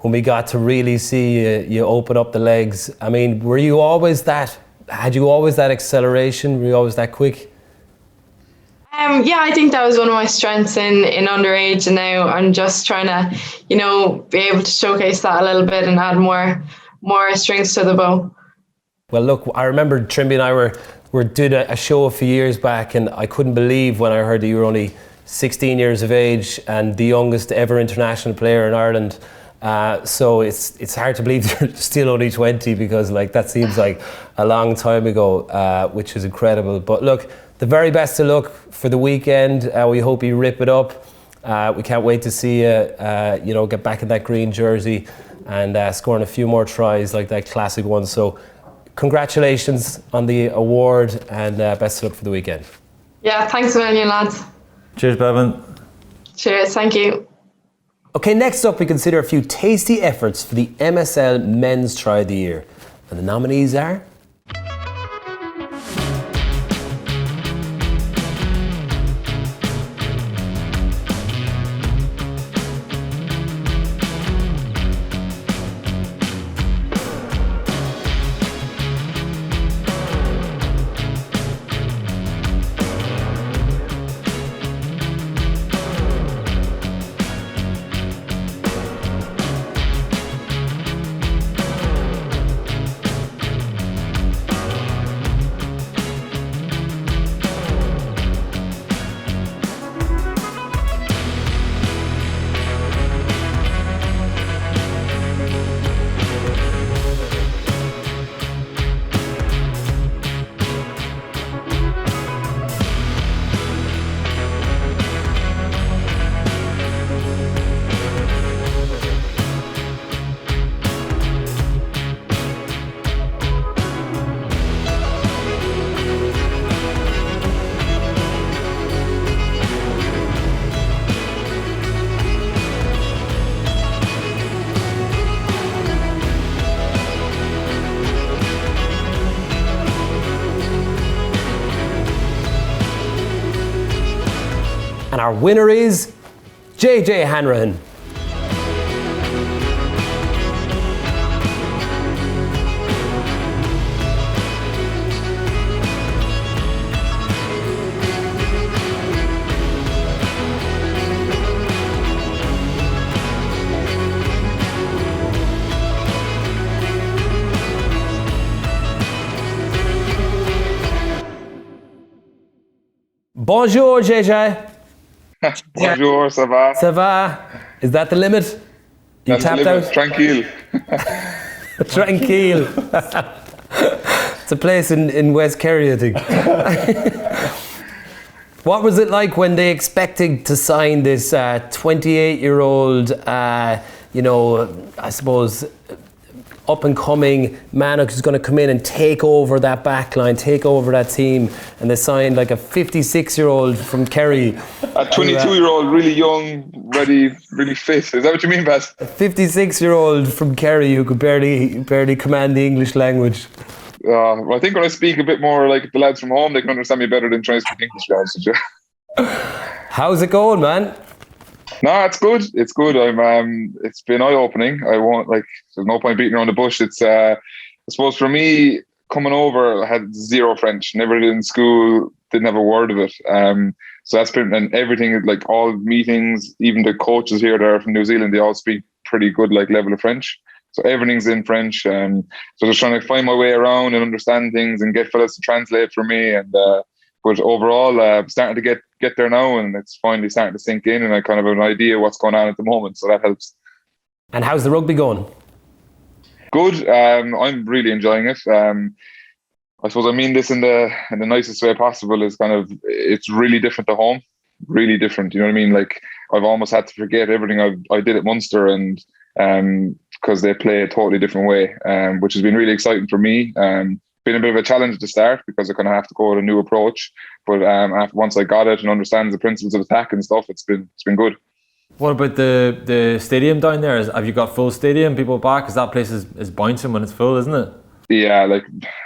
when we got to really see you open up the legs. I mean, were you always that? Had you always that acceleration? Were you always that quick? Yeah, I think that was one of my strengths in underage, and now I'm just trying to, be able to showcase that a little bit and add more strings to the bow. Well, look, I remember Trimby and I were doing a show a few years back, and I couldn't believe when I heard that you were only 16 years of age and the youngest ever international player in Ireland. So it's hard to believe you're still only 20, because that seems like a long time ago, which is incredible. But look, the very best of luck for the weekend. We hope you rip it up. We can't wait to see you, get back in that green jersey and scoring a few more tries like that classic one. So congratulations on the award, and best of luck for the weekend. Yeah, thanks a million, lads. Cheers, Bevan. Cheers, thank you. Okay, next up we consider a few tasty efforts for the MSL Men's Try of the Year. And the nominees are... And our winner is JJ Hanrahan. Bonjour, JJ. Bonjour, ça va? Ça va? Is that the limit? You That's tapped the limit. out? Tranquille. Tranquille. It's a place in West Kerry, I think. What was it like when they expected to sign this 28-year-old, I suppose, up-and-coming man who's going to come in and take over that back line, take over that team, and they signed like a 56-year-old from Kerry. A 22-year-old, really young, ready, really fit. Is that what you mean, Baz? A 56-year-old from Kerry who could barely command the English language. Well, I think when I speak a bit more like the lads from home, they can understand me better than trying to speak English, guys. How's it going, man? No, it's good. It's good. It's been eye-opening. There's no point beating around the bush. It's, I suppose for me, coming over, I had zero French, never did in school, didn't have a word of it. So that's been, and everything, like all meetings, even the coaches here that are from New Zealand, they all speak pretty good, level of French. So everything's in French. So just trying to find my way around and understand things and get fellas to translate for me. And, but overall, starting to get there now, and it's finally starting to sink in, and I kind of have an idea what's going on at the moment, so that helps. And how's the rugby going? Good. I'm really enjoying it. I suppose I mean this in the nicest way possible. Is kind of, it's really different to home, really different. You know what I mean? Like I've almost had to forget everything I did at Munster, and because they play a totally different way, which has been really exciting for me. Been a bit of a challenge at the start because I kind of have to go with a new approach. But once I got it and understand the principles of attack and stuff, it's been good. What about the stadium down there? Have you got full stadium, people back? Because that place is bouncing when it's full, isn't it? Yeah, like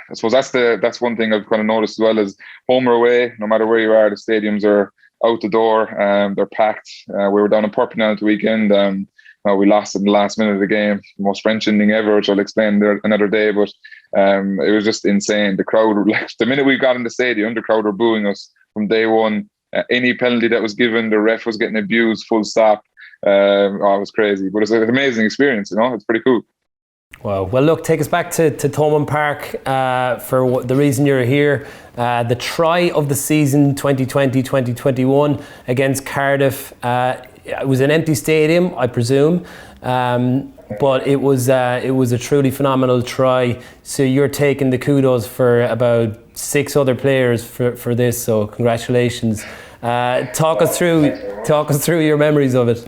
I suppose that's one thing I've kind of noticed as well, is home or away, no matter where you are, the stadiums are out the door. They're packed. We were down in Portland at the weekend. We lost in the last minute of the game, the most French ending ever, which I'll explain there another day. But it was just insane. The crowd, like the minute we got in the stadium, the crowd were booing us from day one. Any penalty that was given, the ref was getting abused. Full stop. It was crazy, but it's an amazing experience. It's pretty cool. Wow. Well, look, take us back to Thomond Park for the reason you're here. The try of the season 2020-2021 against Cardiff. It was an empty stadium, I presume, but it was a truly phenomenal try. So you're taking the kudos for about 6 other players for this. So congratulations. Talk us through your memories of it.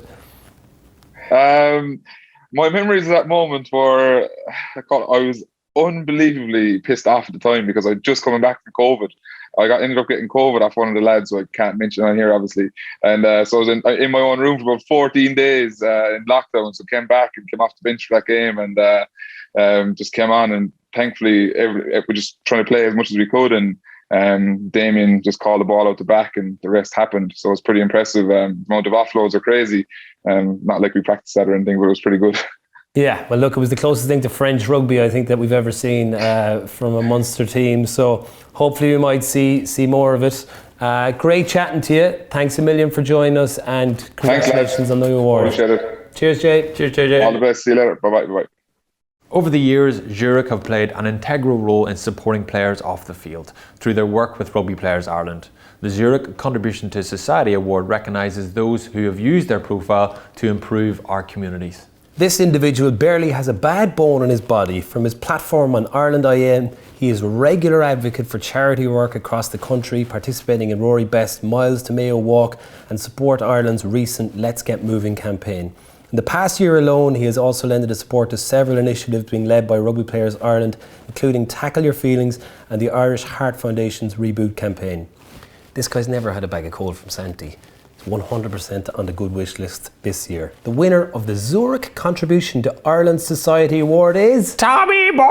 My memories of that moment were, I was unbelievably pissed off at the time because I'd just coming back from COVID. Ended up getting COVID off one of the lads, so I can't mention on here, obviously. And so I was in my own room for about 14 days in lockdown. So came back and came off the bench for that game, and just came on. And thankfully, we're just trying to play as much as we could. And Damien just called the ball out the back, and the rest happened. So it was pretty impressive. The amount of offloads are crazy. Not like we practiced that or anything, but it was pretty good. Yeah, well, look, it was the closest thing to French rugby I think that we've ever seen from a Munster team. So hopefully we might see more of it. Great chatting to you. Thanks a million for joining us, and congratulations on the award. Appreciate it. Cheers, Jay. Cheers, JJ. All the best. See you later. Bye bye. Over the years, Zurich have played an integral role in supporting players off the field through their work with Rugby Players Ireland. The Zurich Contribution to Society Award recognises those who have used their profile to improve our communities. This individual barely has a bad bone in his body. From his platform on Ireland IM, he is a regular advocate for charity work across the country, participating in Rory Best's Miles to Mayo Walk and Support Ireland's recent Let's Get Moving campaign. In the past year alone, he has also lended his support to several initiatives being led by Rugby Players Ireland, including Tackle Your Feelings and the Irish Heart Foundation's Reboot campaign. This guy's never had a bag of coal from Santi. 100% on the good wish list this year. The winner of the Zurich Contribution to Ireland Society Award is Tommy Bowe!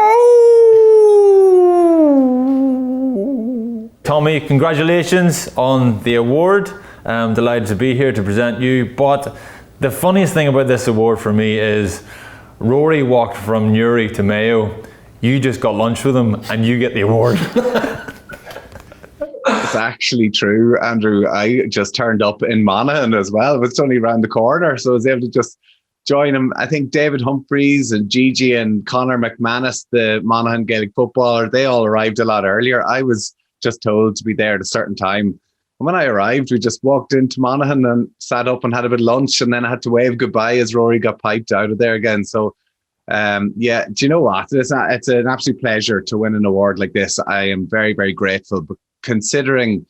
Tommy, congratulations on the award. I'm delighted to be here to present you. But the funniest thing about this award for me is Rory walked from Newry to Mayo. You just got lunch with him and you get the award. It's actually true, Andrew. I just turned up in Monaghan as well. It was only around the corner, so I was able to just join him. I think David Humphreys and Gigi and Conor McManus, the Monaghan Gaelic footballer, they all arrived a lot earlier. I was just told to be there at a certain time. And when I arrived, we just walked into Monaghan and sat up and had a bit of lunch, and then I had to wave goodbye as Rory got piped out of there again. So yeah, do you know what? It's an absolute pleasure to win an award like this. I am very, very grateful. But considering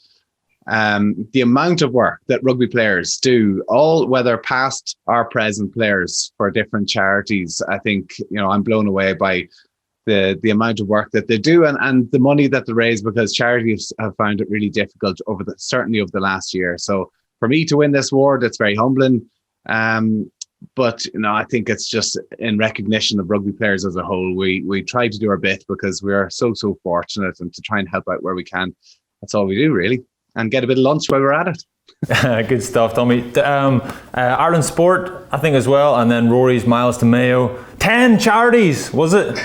the amount of work that rugby players do, all whether past or present players for different charities, I think, I'm blown away by the amount of work that they do and the money that they raise, because charities have found it really difficult certainly over the last year. So for me to win this award, it's very humbling. But I think it's just in recognition of rugby players as a whole. We try to do our bit because we are so fortunate, and to try and help out where we can. That's all we do, really, and get a bit of lunch while we're at it. Good stuff, Tommy. Ireland Sport, I think, as well, and then Rory's Miles to Mayo. 10 charities, was it?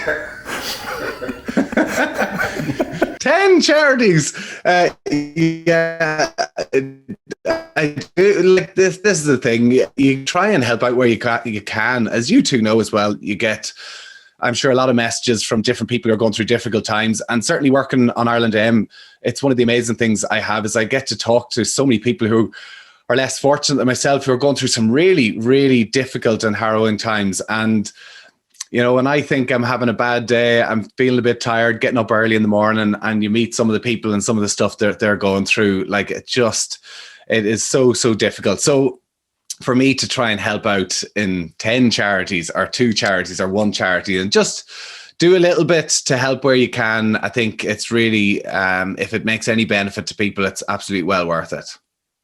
10 charities. Yeah, I do. Like this is the thing. You try and help out where you can. As you two know as well, you get, I'm sure, a lot of messages from different people who are going through difficult times. And certainly working on Ireland M, it's one of the amazing things I have is I get to talk to so many people who are less fortunate than myself, who are going through some really, really difficult and harrowing times. And when I think I'm having a bad day, I'm feeling a bit tired, getting up early in the morning, and you meet some of the people and some of the stuff they're going through, like it is so difficult. So for me to try and help out in 10 charities or 2 charities or 1 charity and just do a little bit to help where you can, I think it's really, if it makes any benefit to people, it's absolutely well worth it.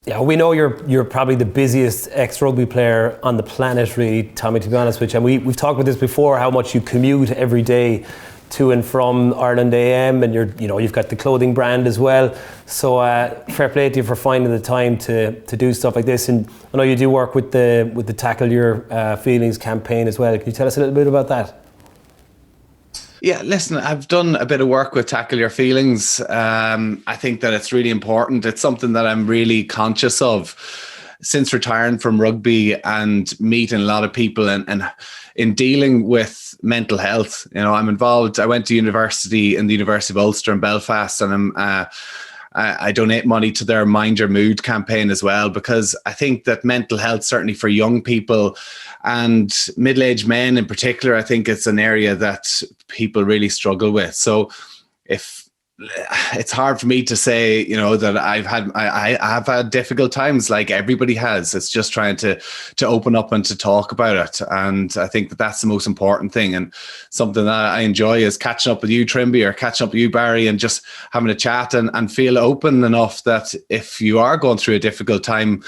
Yeah, we know you're probably the busiest ex-rugby player on the planet, really, Tommy, to be honest with you. And we've talked about this before, how much you commute every day to and from Ireland AM, and you've got the clothing brand as well. So fair play to you for finding the time to do stuff like this. And I know you do work with the Tackle Your Feelings campaign as well. Can you tell us a little bit about that? Yeah, listen, I've done a bit of work with Tackle Your Feelings. I think that it's really important. It's something that I'm really conscious of since retiring from rugby and meeting a lot of people and in dealing with mental health. I'm involved. I went to university in the University of Ulster in Belfast, and I donate money to their Mind Your Mood campaign as well, because I think that mental health, certainly for young people and middle-aged men in particular, I think it's an area that people really struggle with. So it's hard for me to say, that I have had difficult times like everybody has. It's just trying to open up and to talk about it. And I think that that's the most important thing. And something that I enjoy is catching up with you, Trimby, or catching up with you, Barry, and just having a chat and feel open enough that if you are going through a difficult time,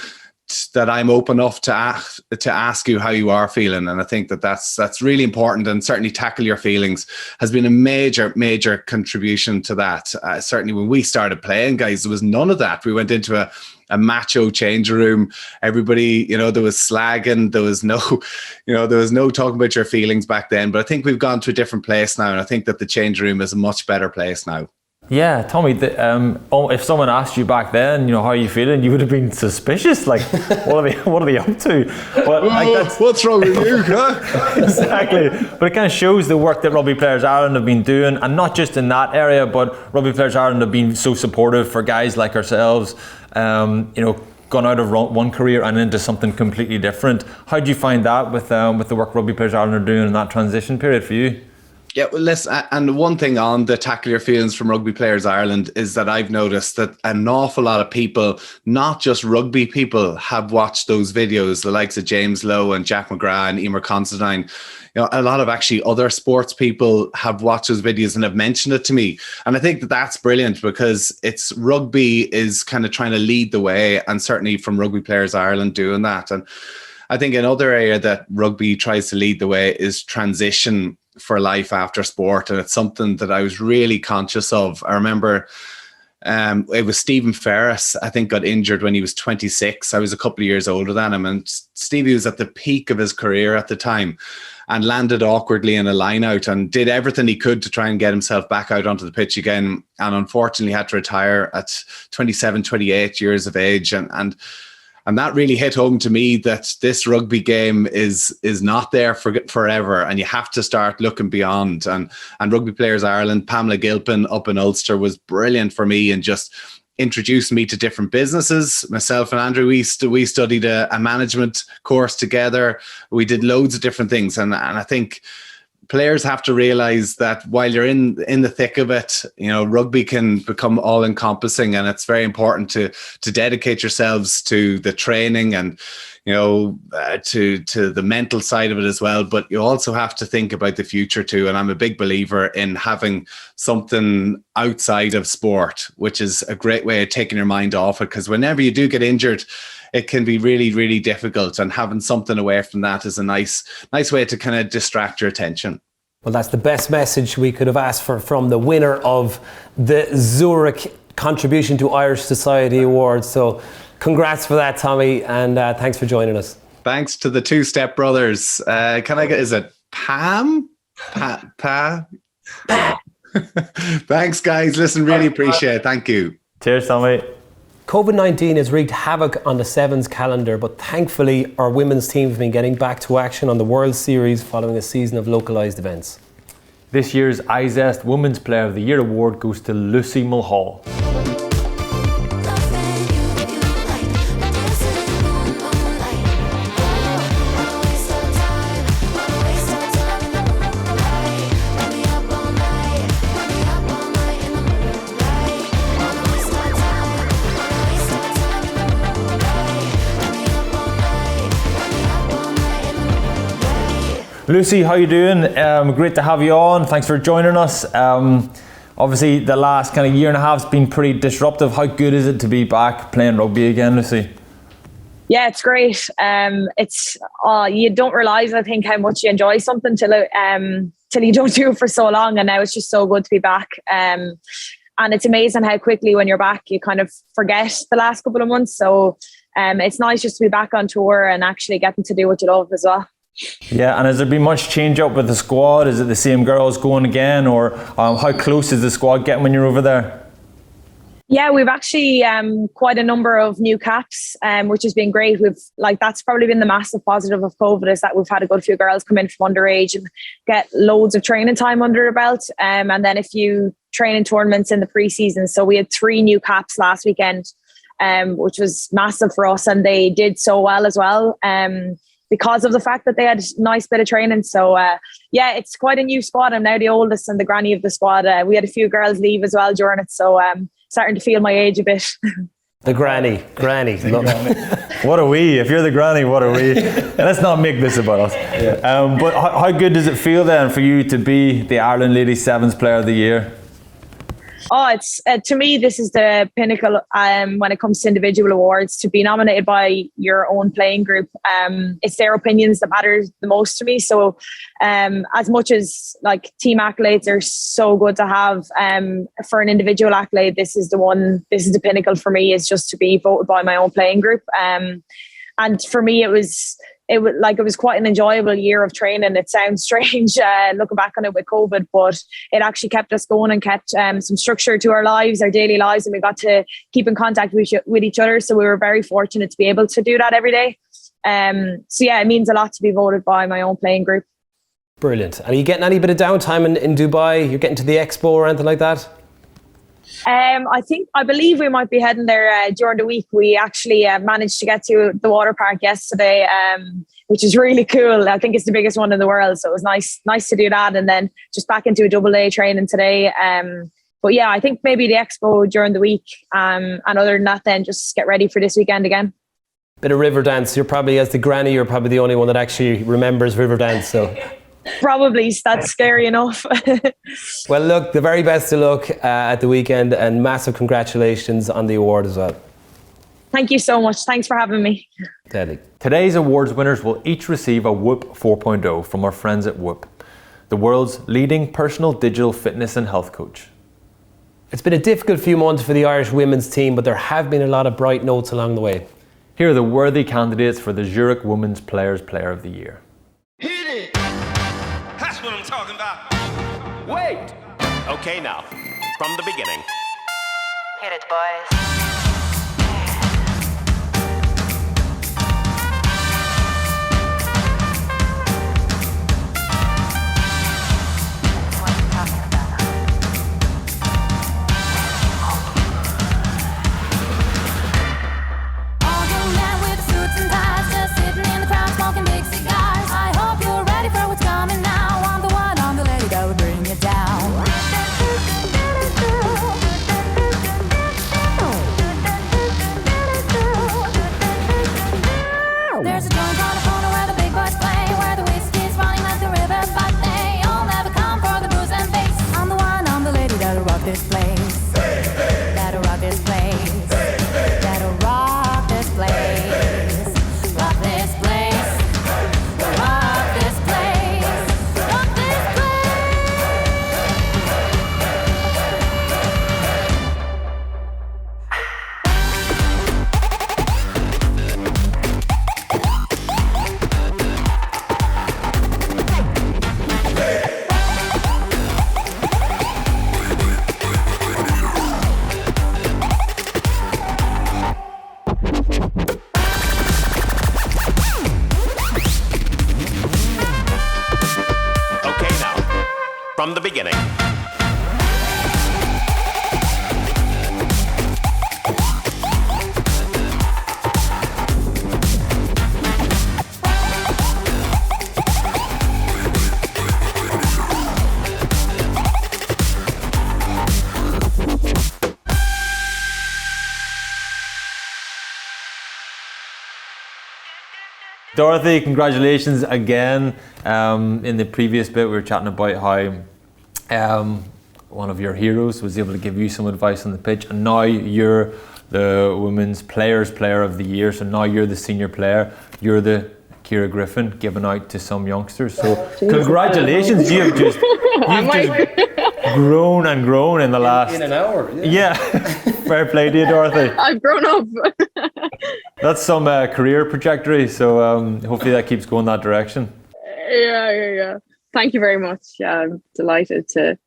that I'm open enough to ask you how you are feeling. And I think that that's really important, and certainly Tackle Your Feelings has been a major contribution to that. Certainly when we started playing, guys, there was none of that. We went into a macho change room. Everybody, there was slagging, there was no talking about your feelings back then. But I think we've gone to a different place now, and I think that the change room is a much better place now. Yeah, Tommy, if someone asked you back then, how are you feeling, you would have been suspicious. Like, what are they up to? But what's wrong with you, huh? Exactly. But it kind of shows the work that Rugby Players Ireland have been doing, and not just in that area, but Rugby Players Ireland have been so supportive for guys like ourselves, gone out of one career and into something completely different. How do you find that with the work Rugby Players Ireland are doing in that transition period for you? Yeah, well, listen, and one thing on the Tackle Your Feelings from Rugby Players Ireland is that I've noticed that an awful lot of people, not just rugby people, have watched those videos, the likes of James Lowe and Jack McGrath and Emer Constantine. A lot of actually other sports people have watched those videos and have mentioned it to me. And I think that that's brilliant, because it's rugby is kind of trying to lead the way, and certainly from Rugby Players Ireland doing that. And I think another area that rugby tries to lead the way is transition for life after sport, and it's something that I was really conscious of. I remember it was Stephen Ferris, I think, got injured when he was 26. I was a couple of years older than him, and Stevie was at the peak of his career at the time and landed awkwardly in a line out and did everything he could to try and get himself back out onto the pitch again, and unfortunately had to retire at 27, 28 years of age. And that really hit home to me that this rugby game is not there for forever, and you have to start looking beyond. And Rugby Players Ireland, Pamela Gilpin up in Ulster was brilliant for me, and just introduced me to different businesses. Myself and Andrew, we studied a management course together. We did loads of different things, and I think players have to realize that while you're in the thick of it, rugby can become all encompassing, and it's very important to dedicate yourselves to the training and, to the mental side of it as well. But you also have to think about the future too. And I'm a big believer in having something outside of sport, which is a great way of taking your mind off it. Because whenever you do get injured, it can be really, really difficult, and having something away from that is a nice way to kind of distract your attention. Well, that's the best message we could have asked for from the winner of the Zurich Contribution to Irish Society Awards. So congrats for that, Tommy, and thanks for joining us. Thanks to the two step brothers. Is it Pam? Thanks, guys. Listen, really appreciate it. Thank you. Cheers, Tommy. COVID-19 has wreaked havoc on the Sevens calendar, but thankfully our women's team have been getting back to action on the World Series following a season of localised events. This year's iZest Women's Player of the Year award goes to Lucy Mulhall. Lucy, how you doing? Great to have you on. Thanks for joining us. Obviously, the last kind of year and a half has been pretty disruptive. How good is it to be back playing rugby again, Lucy? Yeah, it's great. It's you don't realise, I think, how much you enjoy something till you don't do it for so long, and now it's just so good to be back. And it's amazing how quickly when you're back you kind of forget the last couple of months. So it's nice just to be back on tour and actually getting to do what you love as well. Yeah, and has there been much change up with the squad? Is it the same girls going again, or how close is the squad getting when you're over there? Yeah, we've actually quite a number of new caps, which has been great. That's probably been the massive positive of COVID, is that we've had a good few girls come in from underage and get loads of training time under their belt, and then a few training tournaments in the pre-season. So we had 3 new caps last weekend, which was massive for us, and they did so well as well. Because of the fact that they had a nice bit of training. So yeah, it's quite a new squad. I'm now the oldest and the granny of the squad. We had a few girls leave as well during it. So starting to feel my age a bit. The granny. What are we? If you're the granny, what are we? Let's not make this about us. Yeah. But how good does it feel then for you to be the Ireland Ladies Sevens Player of the Year? Oh, it's to me, this is the pinnacle when it comes to individual awards. To be nominated by your own playing group, it's their opinions that matter the most to me. So as much as like team accolades are so good to have, for an individual accolade, this is the pinnacle for me, is just to be voted by my own playing group. And for me, it was quite an enjoyable year of training. It sounds strange looking back on it with COVID, but it actually kept us going and kept some structure to our lives, our daily lives, and we got to keep in contact with each other. So we were very fortunate to be able to do that every day. So yeah, it means a lot to be voted by my own playing group. Brilliant. And are you getting any bit of downtime in Dubai? You're getting to the expo or anything like that? I believe we might be heading there during the week. We actually managed to get to the water park yesterday, which is really cool. I think it's the biggest one in the world, so it was nice to do that, and then just back into a double day training today. But yeah, I think maybe the expo during the week, and other than that, then just get ready for this weekend again. Bit of river dance. You're probably, as the granny, you're probably the only one that actually remembers river dance. So. Probably, that's scary enough. Well, look, the very best of luck at the weekend, and massive congratulations on the award as well. Thank you so much. Thanks for having me. Deadly. Today's awards winners will each receive a Whoop 4.0 from our friends at Whoop, the world's leading personal digital fitness and health coach. It's been a difficult few months for the Irish women's team, but there have been a lot of bright notes along the way. Here are the worthy candidates for the Zurich Women's Players Player of the Year. Hit it! That's what I'm talking about. Wait! Okay, now, from the beginning. Hit it, boys. From the beginning. Dorothy, congratulations again. In the previous bit, we were chatting about how one of your heroes was able to give you some advice on the pitch, and now you're the Women's Players Player of the Year. So now you're the senior player. You're the Ciara Griffin given out to some youngsters. So congratulations, you've just grown and grown in the last in an hour. Yeah. Fair play to you, Dorothy. I've grown up. That's some career trajectory. So hopefully that keeps going that direction. Yeah. Thank you very much. Yeah, I'm delighted to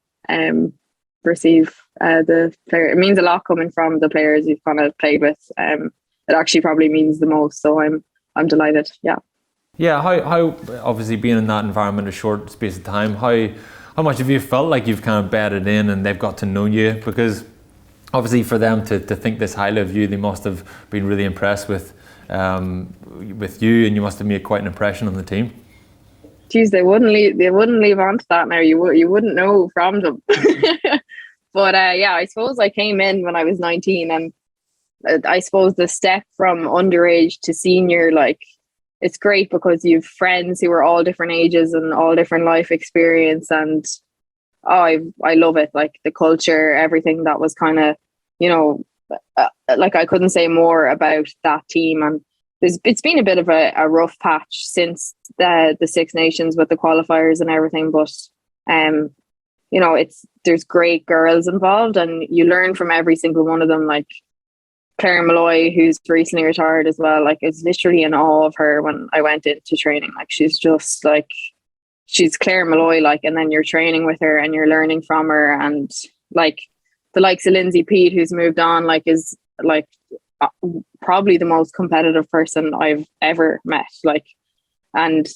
receive the player. It means a lot coming from the players you've kind of played with. It actually probably means the most. So I'm delighted. Yeah. Yeah. How obviously being in that environment a short space of time, how much have you felt like you've kind of bedded in and they've got to know you? Because obviously for them to think this highly of you, they must have been really impressed with you, and you must have made quite an impression on the team. Geez, they wouldn't leave on to that now. You wouldn't know from them. But yeah, I suppose I came in when I was 19, and I suppose the step from underage to senior, like, it's great because you've friends who are all different ages and all different life experience, and I love it. Like the culture, everything that was kind of, like I couldn't say more about that team. And it's been a bit of a rough patch since the Six Nations with the qualifiers and everything, but there's great girls involved, and you learn from every single one of them. Like Claire Malloy, who's recently retired as well, like it's literally in awe of her when I went into training. Like she's just like, she's Claire Malloy, like, and then you're training with her and you're learning from her. And like the likes of Lindsay Pete, who's moved on, like is like probably the most competitive person I've ever met. Like, and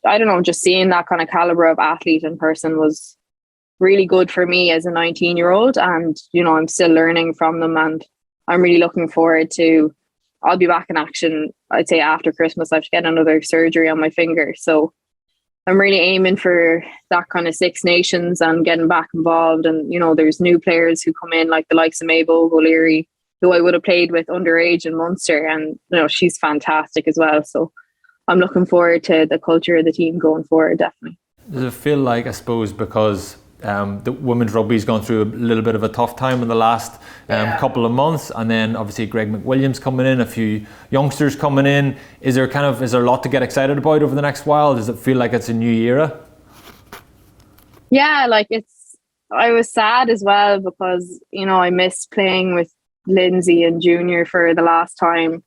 I don't know, just seeing that kind of caliber of athlete in person was really good for me as a 19-year-old. And, I'm still learning from them, and I'm really looking forward to, I'll be back in action, I'd say after Christmas. I have to get another surgery on my finger. So I'm really aiming for that kind of Six Nations and getting back involved. And, there's new players who come in, like the likes of Mabel O'Leary, who I would have played with underage in Munster. And, she's fantastic as well. So I'm looking forward to the culture of the team going forward, definitely. Does it feel like, I suppose, because the women's rugby's gone through a little bit of a tough time in the last couple of months, and then obviously Greg McWilliams coming in, a few youngsters coming in. Is there a lot to get excited about over the next while? Does it feel like it's a new era? Yeah, like I was sad as well because, I missed playing with Lindsay and Junior for the last time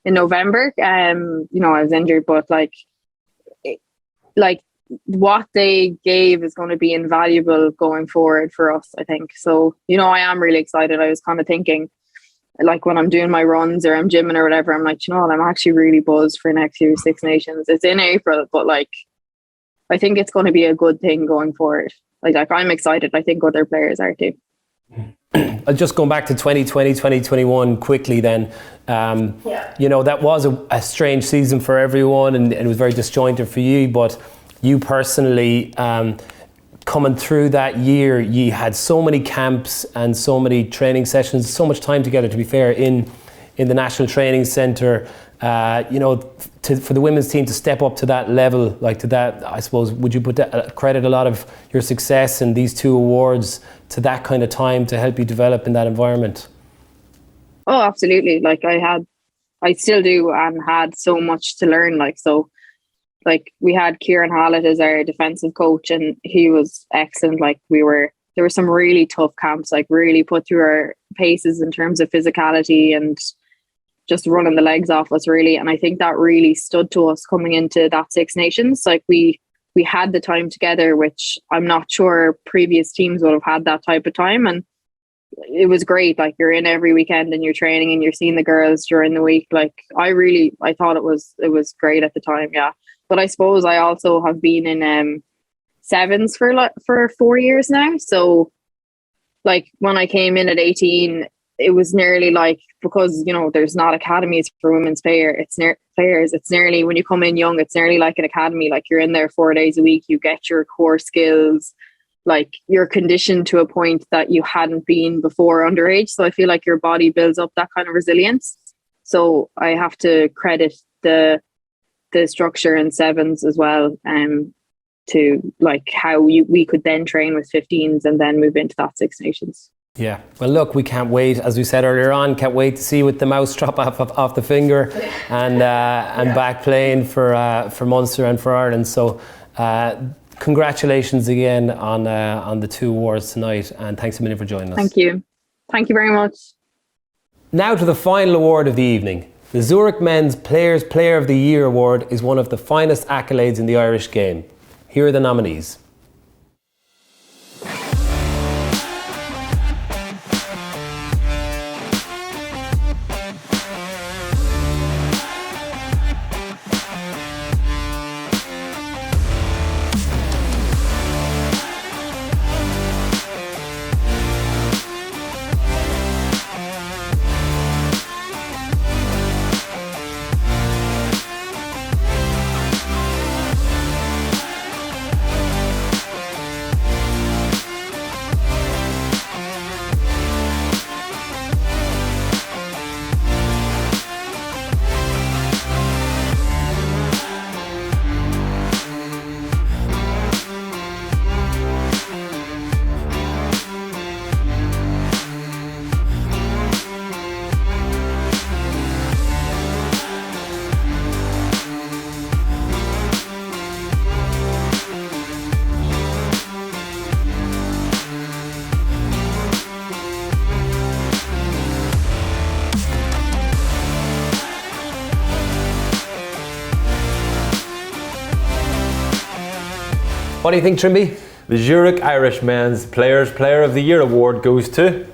in November. I was injured, but like what they gave is going to be invaluable going forward for us, I think. So, I am really excited. I was kind of thinking, like, when I'm doing my runs or I'm gymming or whatever, I'm like, I'm actually really buzzed for next year's Six Nations. It's in April, but like, I think it's going to be a good thing going forward. Like I'm excited. I think other players are too. Just going back to 2020, 2021 quickly then, that was a strange season for everyone, and it was very disjointed for you, but you personally, coming through that year, you had so many camps and so many training sessions, so much time together, to be fair, in the National Training Centre. For the women's team to step up to that level, like to that, I suppose, would you credit a lot of your success in these two awards to that kind of time to help you develop in that environment? Oh, absolutely. Like I still do, and had so much to learn. Like we had Kieran Hallett as our defensive coach, and he was excellent. Like there were some really tough camps, like really put through our paces in terms of physicality and just running the legs off us, really. And I think that really stood to us coming into that Six Nations. Like we had the time together, which I'm not sure previous teams would have had that type of time. And it was great. Like you're in every weekend and you're training and you're seeing the girls during the week. Like I thought it was great at the time. Yeah. But I suppose I also have been in sevens for 4 years now. So like when I came in at 18, it was nearly like, because, there's not academies for women's players. It's nearly, when you come in young, it's nearly like an academy. Like you're in there 4 days a week, you get your core skills, like you're conditioned to a point that you hadn't been before underage. So I feel like your body builds up that kind of resilience. So I have to credit the structure in sevens as well, to like how we could then train with 15s and then move into that Six Nations. Yeah, well, look, we can't wait. As we said earlier on, can't wait to see with the mouse drop off the finger and back playing for Munster and for Ireland. So, congratulations again on the 2 awards tonight, and thanks a million for joining us. Thank you very much. Now to the final award of the evening. The Zurich Men's Players Player of the Year Award is one of the finest accolades in the Irish game. Here are the nominees. What do you think, Trimby? The Zurich Irish Men's Players Player of the Year Award goes to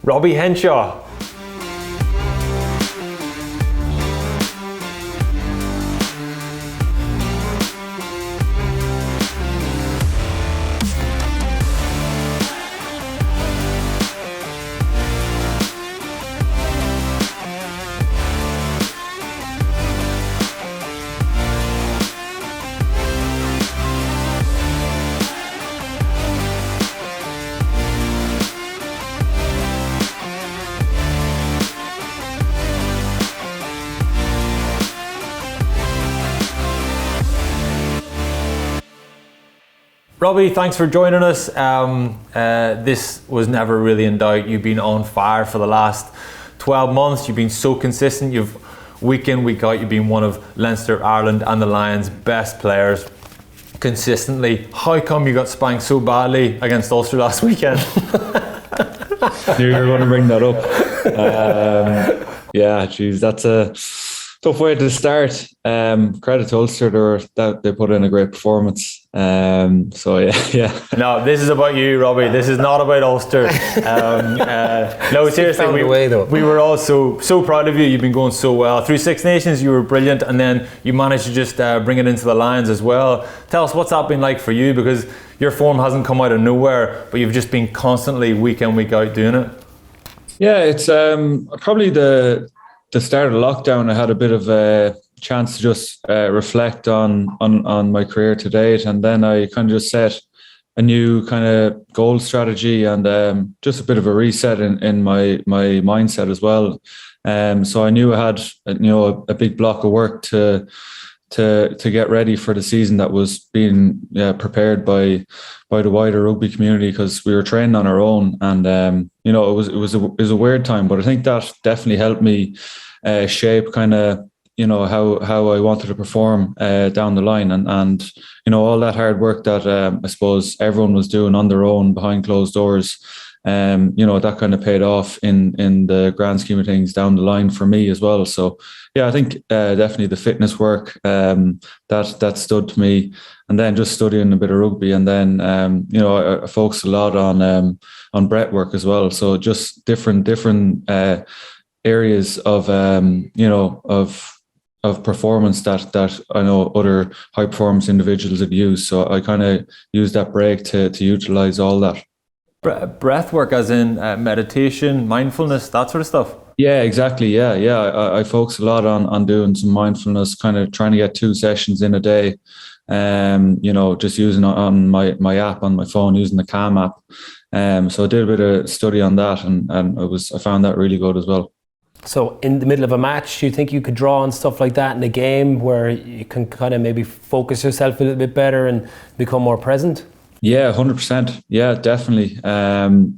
Robbie Henshaw. Robbie, thanks for joining us. This was never really in doubt. You've been on fire for the last 12 months. You've been so consistent. You've week in, week out, you've been one of Leinster, Ireland and the Lions' best players consistently. How come you got spanked so badly against Ulster last weekend? Knew you were going to bring that up. Yeah, geez, that's a tough way to start. Credit to Ulster, they put in a great performance. So yeah. No, this is about you, Robbie. This is not about Ulster. No, seriously, we were all so proud of you. You've been going so well through Six Nations. You were brilliant, and then you managed to just bring it into the Lions as well. Tell us, what's that been like for you? Because your form hasn't come out of nowhere, but you've just been constantly week in, week out doing it. Yeah, it's probably the start of lockdown. I had a bit of a chance to just reflect on my career to date, and then I kind of just set a new kind of goal strategy and just a bit of a reset in my mindset as well. So I knew I had a big block of work to get ready for the season that was being prepared by the wider rugby community, because we were training on our own, and it was a weird time, but I think that definitely helped me shape kind of how I wanted to perform down the line, and all that hard work that I suppose everyone was doing on their own behind closed doors. That kind of paid off in the grand scheme of things down the line for me as well. So yeah, I think definitely the fitness work that stood to me, and then just studying a bit of rugby, and then I focused a lot on breath work as well. So just different areas of performance that I know other high performance individuals have used. So I kind of used that break to utilize all that. Breath work as in meditation, mindfulness, that sort of stuff? Yeah, exactly. Yeah. I focus a lot on doing some mindfulness, kind of trying to get 2 sessions in a day. Just using on my app on my phone, using the Calm app. So I did a bit of study on that, and I found that really good as well. So in the middle of a match, do you think you could draw on stuff like that in a game where you can kind of maybe focus yourself a little bit better and become more present? Yeah, 100%. Yeah, definitely.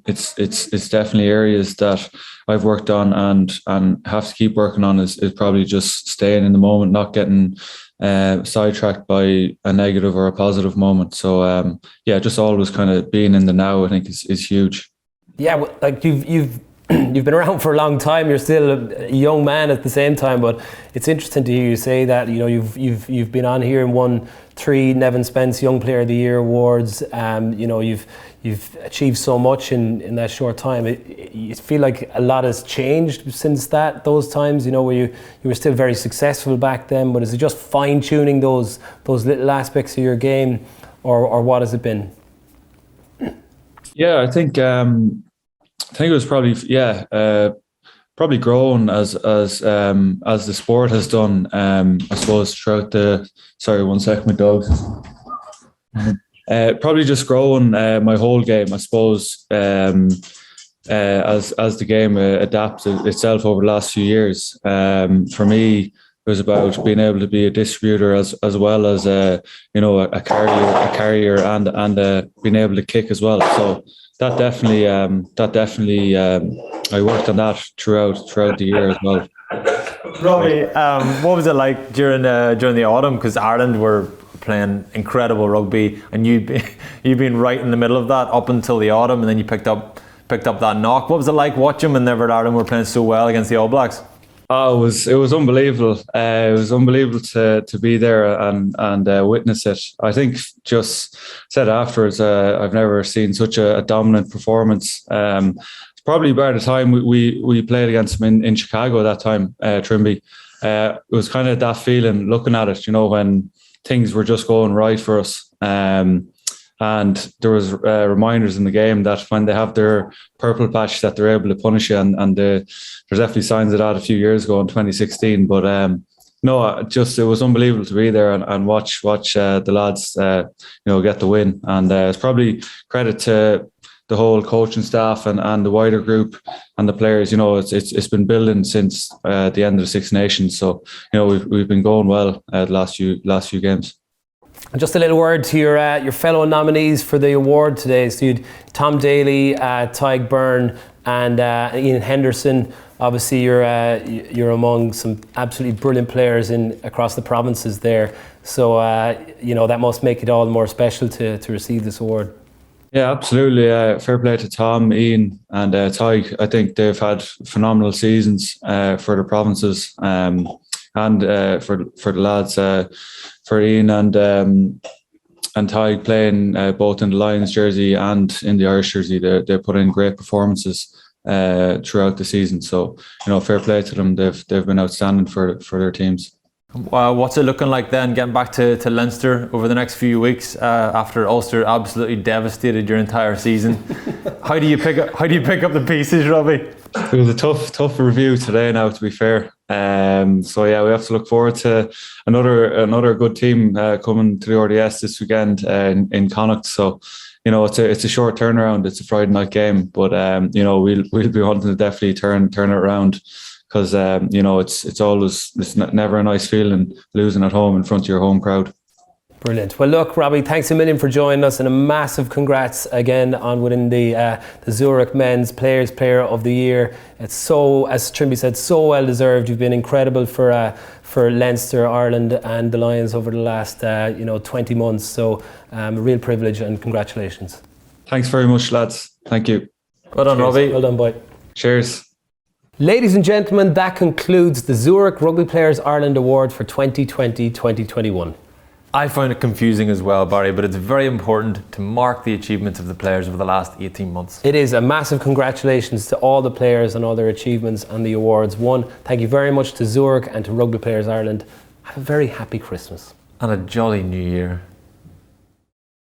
It's definitely areas that I've worked on and have to keep working on is probably just staying in the moment, not getting sidetracked by a negative or a positive moment. So just always kind of being in the now, I think is huge. Yeah, like you've you've been around for a long time. You're still a young man at the same time, but it's interesting to hear you say that. You know, you've been on here and won 3 Nevin Spence Young Player of the Year awards. You know, you've achieved so much in that short time. You feel like a lot has changed since those times. You know, where you were still very successful back then. But is it just fine tuning those little aspects of your game, or what has it been? Yeah, I think it was probably probably grown as the sport has done. I suppose throughout the. Sorry, 1 second, my dog. Probably just growing my whole game, I suppose, as the game adapted itself over the last few years. For me, it was about being able to be a distributor as well as a carrier and being able to kick as well. So that definitely I worked on that throughout the year as well. Robbie, what was it like during the autumn? Because Ireland were playing incredible rugby, and you'd been right in the middle of that up until the autumn, and then you picked up that knock. What was it like watching whenever Ireland were playing so well against the All Blacks? Oh, it was unbelievable. It was unbelievable to be there and witness it. I think just said afterwards, I've never seen such a dominant performance. Probably by the time we played against them in Chicago that time, Trimby. It was kind of that feeling looking at it, you know, when things were just going right for us. And there was reminders in the game that when they have their purple patch that they're able to punish you, and there's definitely signs of that a few years ago in 2016. But it was unbelievable to be there and watch the lads, get the win. And it's probably credit to the whole coaching staff and the wider group and the players. You know, it's been building since the end of the Six Nations. So you know we've been going well the last few games. Just a little word to your fellow nominees for the award today. So you had Tom Daly, Tyg Byrne, and Ian Henderson. Obviously, you're among some absolutely brilliant players across the provinces there. So that must make it all the more special to receive this award. Yeah, absolutely. Fair play to Tom, Ian, and Tyg. I think they've had phenomenal seasons for the provinces, and for the lads. For Ian and Tyg playing both in the Lions jersey and in the Irish jersey, they put in great performances throughout the season. So fair play to them. They've been outstanding for their teams. What's it looking like then, getting back to Leinster over the next few weeks after Ulster absolutely devastated your entire season? How do you pick up the pieces, Robbie? It was a tough review today now, to be fair. We have to look forward to another good team coming to the RDS this weekend in Connacht. So it's a short turnaround. It's a Friday night game, but we'll be wanting to definitely turn it around. Because it's never a nice feeling losing at home in front of your home crowd. Brilliant. Well, look, Robbie, thanks a million for joining us, and a massive congrats again on winning the Zurich Men's Players Player of the Year. It's so, as Trimby said, so well deserved. You've been incredible for Leinster, Ireland, and the Lions over the last 20 months. So a real privilege, and congratulations. Thanks very much, lads. Thank you. Well done, Robbie. Well done, boy. Cheers. Ladies and gentlemen, that concludes the Zurich Rugby Players Ireland Award for 2020-2021. I found it confusing as well, Barry, but it's very important to mark the achievements of the players over the last 18 months. It is. A massive congratulations to all the players and all their achievements and the awards won. Thank you very much to Zurich and to Rugby Players Ireland. Have a very happy Christmas. And a jolly new year.